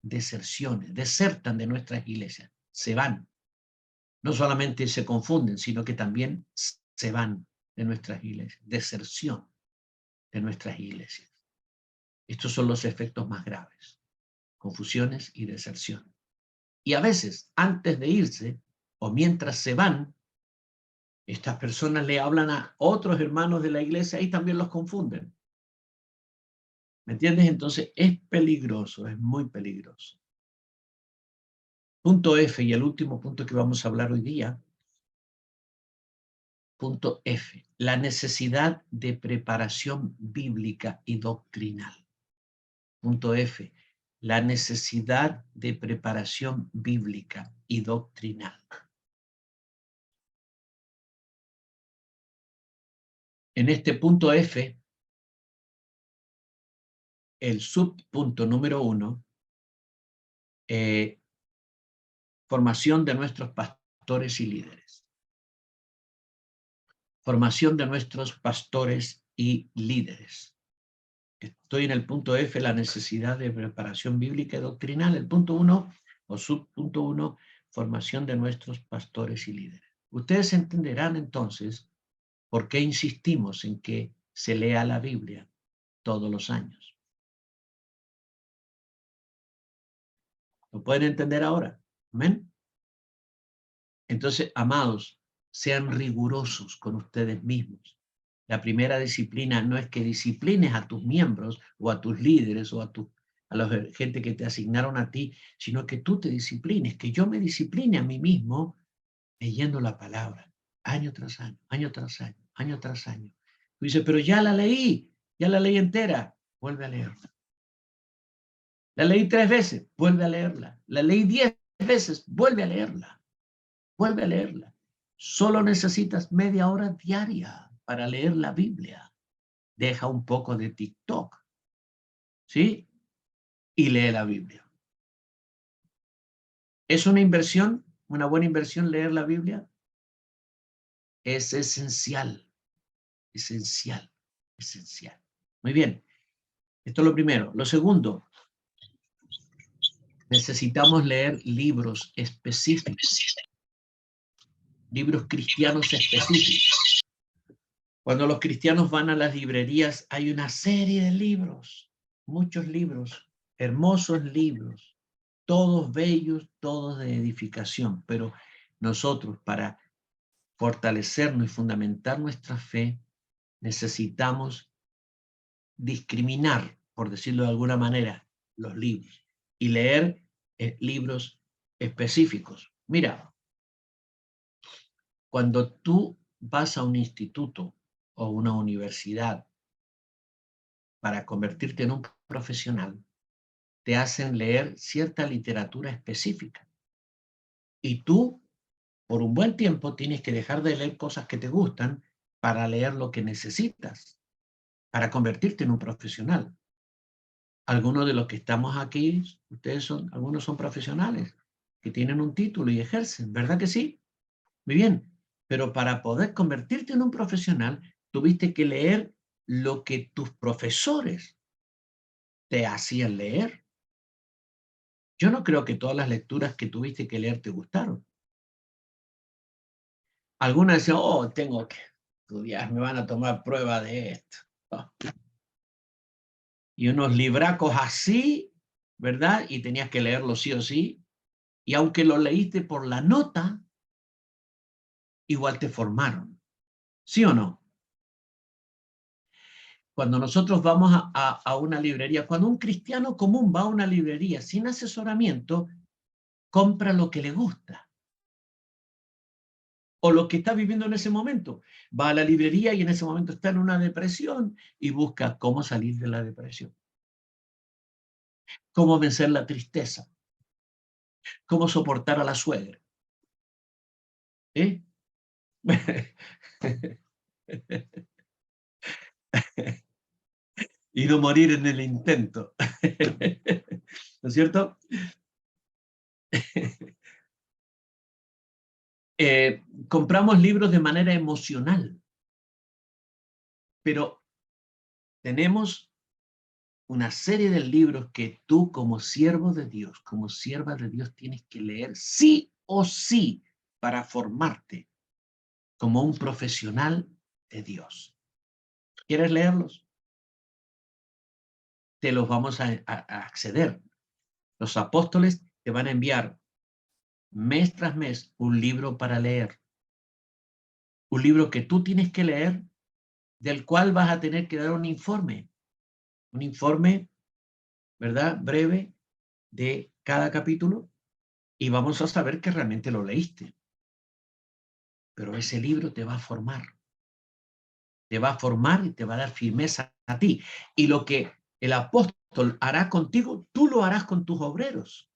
Deserciones, desertan de nuestras iglesias, se van. No solamente se confunden, sino que también se van de nuestras iglesias. Deserción de nuestras iglesias. Estos son los efectos más graves. Confusiones y deserción. Y a veces, antes de irse, o mientras se van, estas personas le hablan a otros hermanos de la iglesia y también los confunden. ¿Me entiendes? Entonces es peligroso, es muy peligroso. Punto F, y el último punto que vamos a hablar hoy día. Punto F, la necesidad de preparación bíblica y doctrinal. Punto F, la necesidad de preparación bíblica y doctrinal. En este punto F, el subpunto número 1, formación de nuestros pastores y líderes. Formación de nuestros pastores y líderes. Estoy en el punto F, la necesidad de preparación bíblica y doctrinal. El punto 1, o subpunto 1, formación de nuestros pastores y líderes. Ustedes entenderán entonces por qué insistimos en que se lea la Biblia todos los años. ¿Lo pueden entender ahora? ¿Amén? Entonces, amados, sean rigurosos con ustedes mismos. La primera disciplina no es que disciplines a tus miembros o a tus líderes o a la gente que te asignaron a ti, sino que tú te disciplines, que yo me discipline a mí mismo leyendo la palabra, año tras año, año tras año, año tras año. Tú dices, pero ya la leí entera, vuelve a leerla. La leí 3 veces, vuelve a leerla. La leí 10 veces, vuelve a leerla. Vuelve a leerla. Solo necesitas media hora diaria para leer la Biblia. Deja un poco de TikTok, ¿sí? Y lee la Biblia. ¿Es una inversión, una buena inversión leer la Biblia? Es esencial, esencial, esencial. Muy bien, esto es lo primero. Lo segundo, necesitamos leer libros específicos, libros cristianos específicos. Cuando los cristianos van a las librerías, hay una serie de libros, muchos libros, hermosos libros, todos bellos, todos de edificación, pero nosotros para fortalecernos y fundamentar nuestra fe, necesitamos discriminar, por decirlo de alguna manera, los libros y leer libros específicos. Mira, cuando tú vas a un instituto o una universidad para convertirte en un profesional, te hacen leer cierta literatura específica. Y tú, por un buen tiempo, tienes que dejar de leer cosas que te gustan para leer lo que necesitas, para convertirte en un profesional. Algunos de los que estamos aquí, algunos son profesionales, que tienen un título y ejercen, ¿verdad que sí? Muy bien, pero para poder convertirte en un profesional, tuviste que leer lo que tus profesores te hacían leer. Yo no creo que todas las lecturas que tuviste que leer te gustaron. Algunas decían, oh, tengo que estudiar, me van a tomar prueba de esto. Oh. Y unos libracos así, ¿verdad? Y tenías que leerlo sí o sí. Y aunque lo leíste por la nota, igual te formaron. ¿Sí o no? Cuando nosotros vamos a una librería, cuando un cristiano común va a una librería sin asesoramiento, compra lo que le gusta o lo que está viviendo en ese momento. Va a la librería y en ese momento está en una depresión y busca cómo salir de la depresión, cómo vencer la tristeza, cómo soportar a la suegra. ¿Eh? Y no morir en el intento. ¿No es cierto? Compramos libros de manera emocional, pero tenemos una serie de libros que tú como siervo de Dios, como sierva de Dios, tienes que leer sí o sí para formarte como un profesional de Dios. ¿Quieres leerlos? Te los vamos a acceder. Los apóstoles te van a enviar mes tras mes un libro para leer. Un libro que tú tienes que leer, del cual vas a tener que dar un informe, ¿verdad? Breve de cada capítulo y vamos a saber que realmente lo leíste. Pero ese libro te va a formar y te va a dar firmeza a ti. Y lo que el apóstol hará contigo, tú lo harás con tus obreros.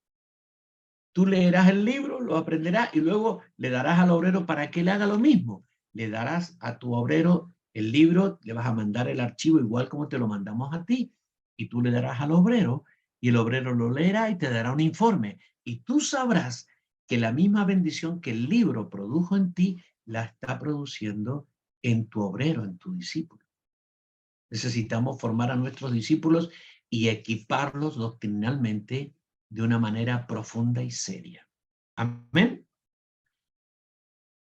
Tú leerás el libro, lo aprenderás y luego le darás al obrero para que le haga lo mismo. Le darás a tu obrero el libro, le vas a mandar el archivo igual como te lo mandamos a ti y tú le darás al obrero y el obrero lo leerá y te dará un informe. Y tú sabrás que la misma bendición que el libro produjo en ti, la está produciendo en tu obrero, en tu discípulo. Necesitamos formar a nuestros discípulos y equiparlos doctrinalmente de una manera profunda y seria. Amén.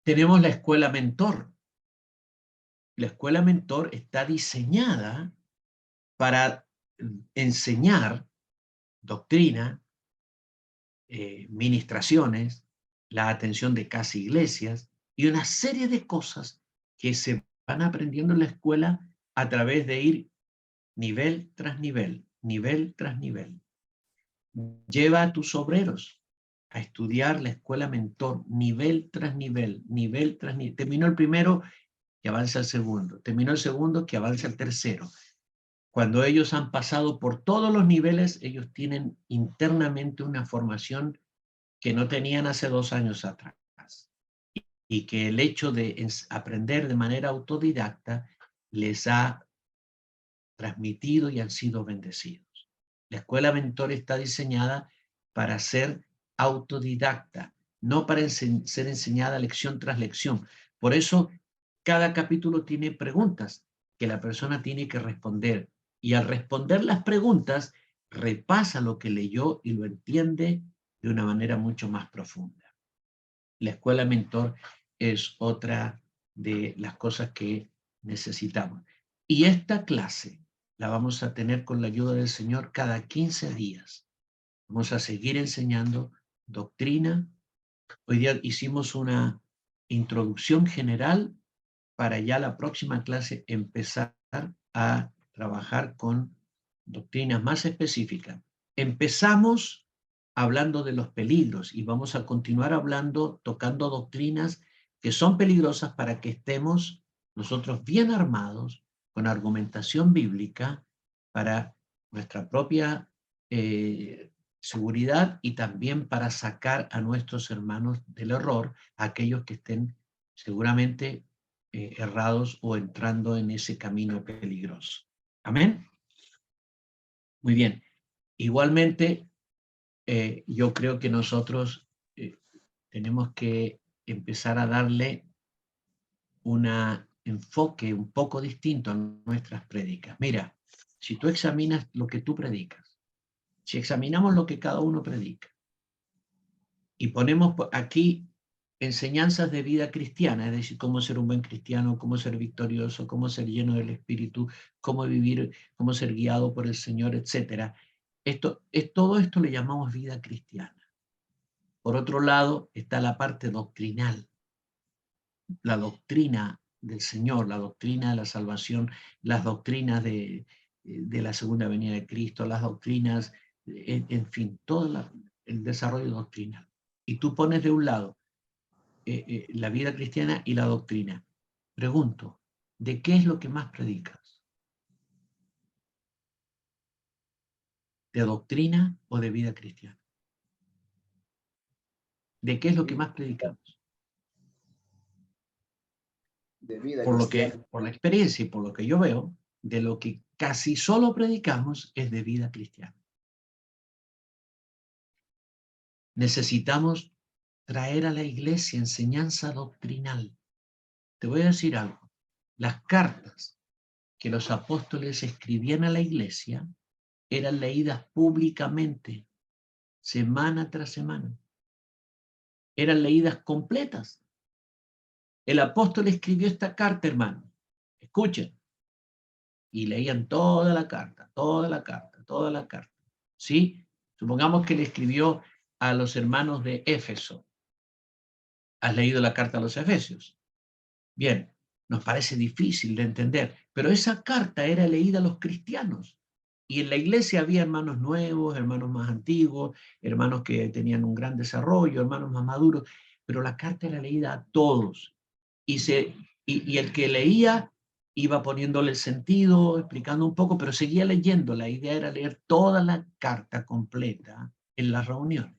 Tenemos la escuela mentor. La escuela mentor está diseñada para enseñar doctrina, ministraciones, la atención de casa iglesias y una serie de cosas que se van aprendiendo en la escuela a través de ir nivel tras nivel, nivel tras nivel. Lleva a tus obreros a estudiar la escuela mentor nivel tras nivel, nivel tras nivel. Terminó el primero, que avanza al segundo. Terminó el segundo, que avanza al tercero. Cuando ellos han pasado por todos los niveles, ellos tienen internamente una formación que no tenían hace 2 años atrás. y que el hecho de aprender de manera autodidacta les ha transmitido y han sido bendecidos. La escuela mentor está diseñada para ser autodidacta, no para ser enseñada lección tras lección. Por eso, cada capítulo tiene preguntas que la persona tiene que responder. Y al responder las preguntas, repasa lo que leyó y lo entiende de una manera mucho más profunda. La escuela mentor es otra de las cosas que necesitamos. Y esta clase la vamos a tener con la ayuda del Señor cada 15 días. Vamos a seguir enseñando doctrina. Hoy día hicimos una introducción general para ya la próxima clase empezar a trabajar con doctrinas más específicas. Empezamos hablando de los peligros y vamos a continuar hablando, tocando doctrinas que son peligrosas para que estemos nosotros bien armados con argumentación bíblica para nuestra propia seguridad y también para sacar a nuestros hermanos del error, aquellos que estén seguramente errados o entrando en ese camino peligroso. Amén. Muy bien. Igualmente, yo creo que nosotros tenemos que empezar a darle un enfoque un poco distinto a nuestras prédicas. Mira, si tú examinas lo que tú predicas, si examinamos lo que cada uno predica y ponemos aquí enseñanzas de vida cristiana, es decir, cómo ser un buen cristiano, cómo ser victorioso, cómo ser lleno del Espíritu, cómo vivir, cómo ser guiado por el Señor, etcétera. Todo esto le llamamos vida cristiana. Por otro lado, está la parte doctrinal, la doctrina del Señor, la doctrina de la salvación, las doctrinas de la segunda venida de Cristo, las doctrinas, en fin, todo el desarrollo doctrinal. Y tú pones de un lado la vida cristiana y la doctrina. Pregunto, ¿de qué es lo que más predicas? ¿De doctrina o de vida cristiana? ¿De qué es lo que más predicamos? De vida Por cristiana. por la experiencia y por lo que yo veo, de lo que casi solo predicamos es de vida cristiana. Necesitamos traer a la iglesia enseñanza doctrinal. Te voy a decir algo. Las cartas que los apóstoles escribían a la iglesia eran leídas públicamente, semana tras semana. Eran leídas completas. El apóstol escribió esta carta, hermano. Escuchen. Y leían toda la carta, toda la carta, toda la carta. ¿Sí? Supongamos que le escribió a los hermanos de Éfeso. ¿Has leído la carta a los Efesios? Bien, nos parece difícil de entender, pero esa carta era leída a los cristianos. Y en la iglesia había hermanos nuevos, hermanos más antiguos, hermanos que tenían un gran desarrollo, hermanos más maduros, pero la carta era leída a todos. Y el que leía iba poniéndole el sentido, explicando un poco, pero seguía leyendo. La idea era leer toda la carta completa en las reuniones.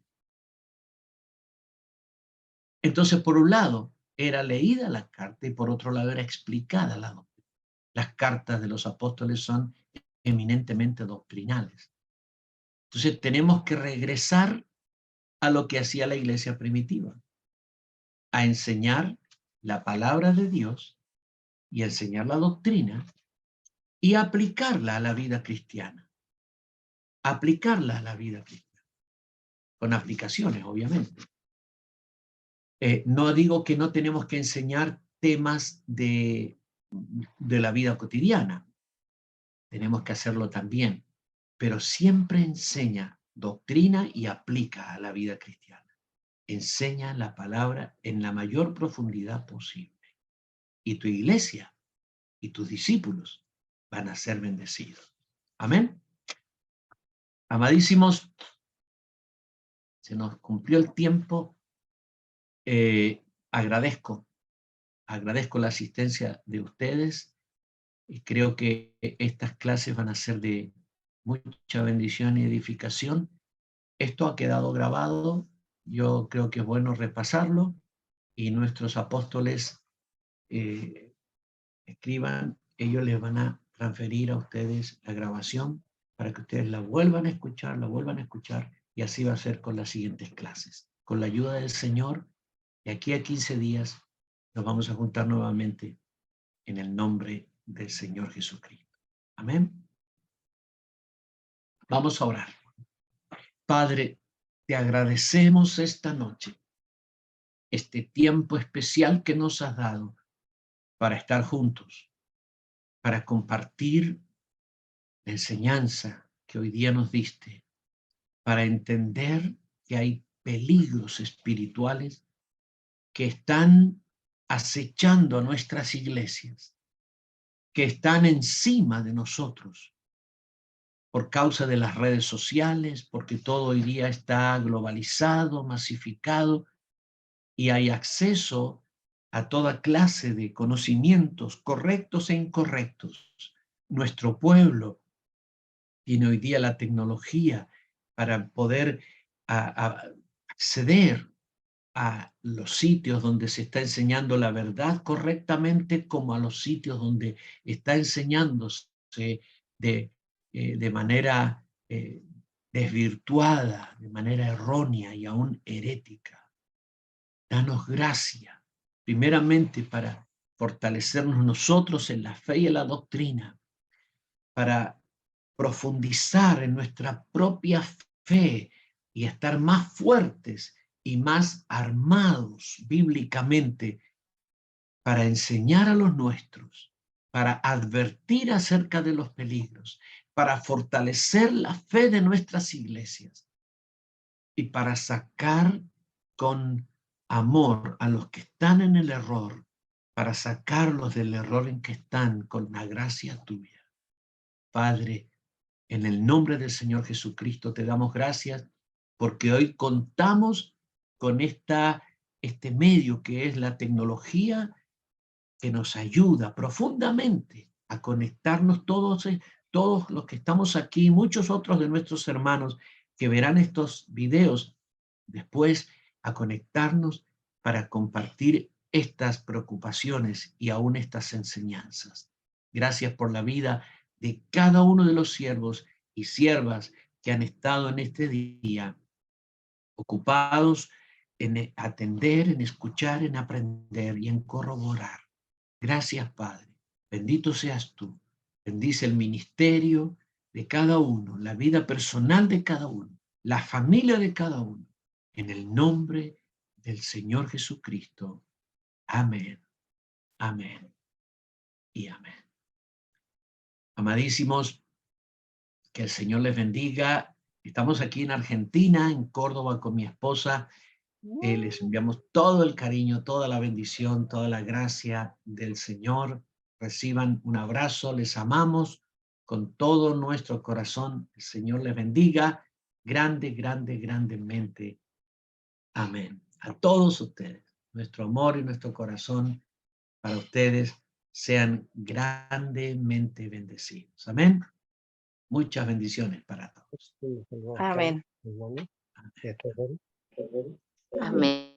Entonces, por un lado, era leída la carta y por otro lado era explicada la doctrina. Las cartas de los apóstoles son eminentemente doctrinales. Entonces, tenemos que regresar a lo que hacía la iglesia primitiva, a enseñar la palabra de Dios y a enseñar la doctrina y aplicarla a la vida cristiana. Aplicarla a la vida cristiana. Con aplicaciones, obviamente. No digo que no tenemos que enseñar temas de la vida cotidiana. Tenemos que hacerlo también. Pero siempre enseña doctrina y aplica a la vida cristiana. Enseña la palabra en la mayor profundidad posible. Y tu iglesia y tus discípulos van a ser bendecidos. Amén. Amadísimos, se nos cumplió el tiempo. Agradezco la asistencia de ustedes y creo que estas clases van a ser de mucha bendición y edificación. Esto ha quedado grabado, yo creo que es bueno repasarlo y nuestros apóstoles escriban, ellos les van a transferir a ustedes la grabación para que ustedes la vuelvan a escuchar, y así va a ser con las siguientes clases. Con la ayuda del Señor, de aquí a 15 días nos vamos a juntar nuevamente en el nombre del Señor Jesucristo. Amén. Vamos a orar. Padre, te agradecemos esta noche, este tiempo especial que nos has dado para estar juntos, para compartir la enseñanza que hoy día nos diste, para entender que hay peligros espirituales que están acechando a nuestras iglesias, que están encima de nosotros por causa de las redes sociales, porque todo hoy día está globalizado, masificado, y hay acceso a toda clase de conocimientos correctos e incorrectos. Nuestro pueblo tiene hoy día la tecnología para poder acceder a los sitios donde se está enseñando la verdad correctamente, como a los sitios donde está enseñándose de manera desvirtuada, de manera errónea y aún herética. Danos gracia, primeramente para fortalecernos nosotros en la fe y en la doctrina, para profundizar en nuestra propia fe y estar más fuertes y más armados bíblicamente para enseñar a los nuestros, para advertir acerca de los peligros, para fortalecer la fe de nuestras iglesias y para sacar con amor a los que están en el error, para sacarlos del error en que están con la gracia tuya. Padre, en el nombre del Señor Jesucristo te damos gracias porque hoy contamos con este medio que es la tecnología, que nos ayuda profundamente a conectarnos todos los que estamos aquí, muchos otros de nuestros hermanos que verán estos videos después, a conectarnos para compartir estas preocupaciones y aún estas enseñanzas. Gracias por la vida de cada uno de los siervos y siervas que han estado en este día ocupados en atender, en escuchar, en aprender y en corroborar. Gracias, Padre. Bendito seas tú. Bendice el ministerio de cada uno, la vida personal de cada uno, la familia de cada uno. En el nombre del Señor Jesucristo. Amén. Amén. Y amén. Amadísimos, que el Señor les bendiga. Estamos aquí en Argentina, en Córdoba, con mi esposa. Les enviamos todo el cariño, toda la bendición, toda la gracia del Señor. Reciban un abrazo, les amamos con todo nuestro corazón. El Señor les bendiga grande, grande, grandemente. Amén. A todos ustedes, nuestro amor y nuestro corazón para ustedes sean grandemente bendecidos. Amén. Muchas bendiciones para todos. Amén. Amén.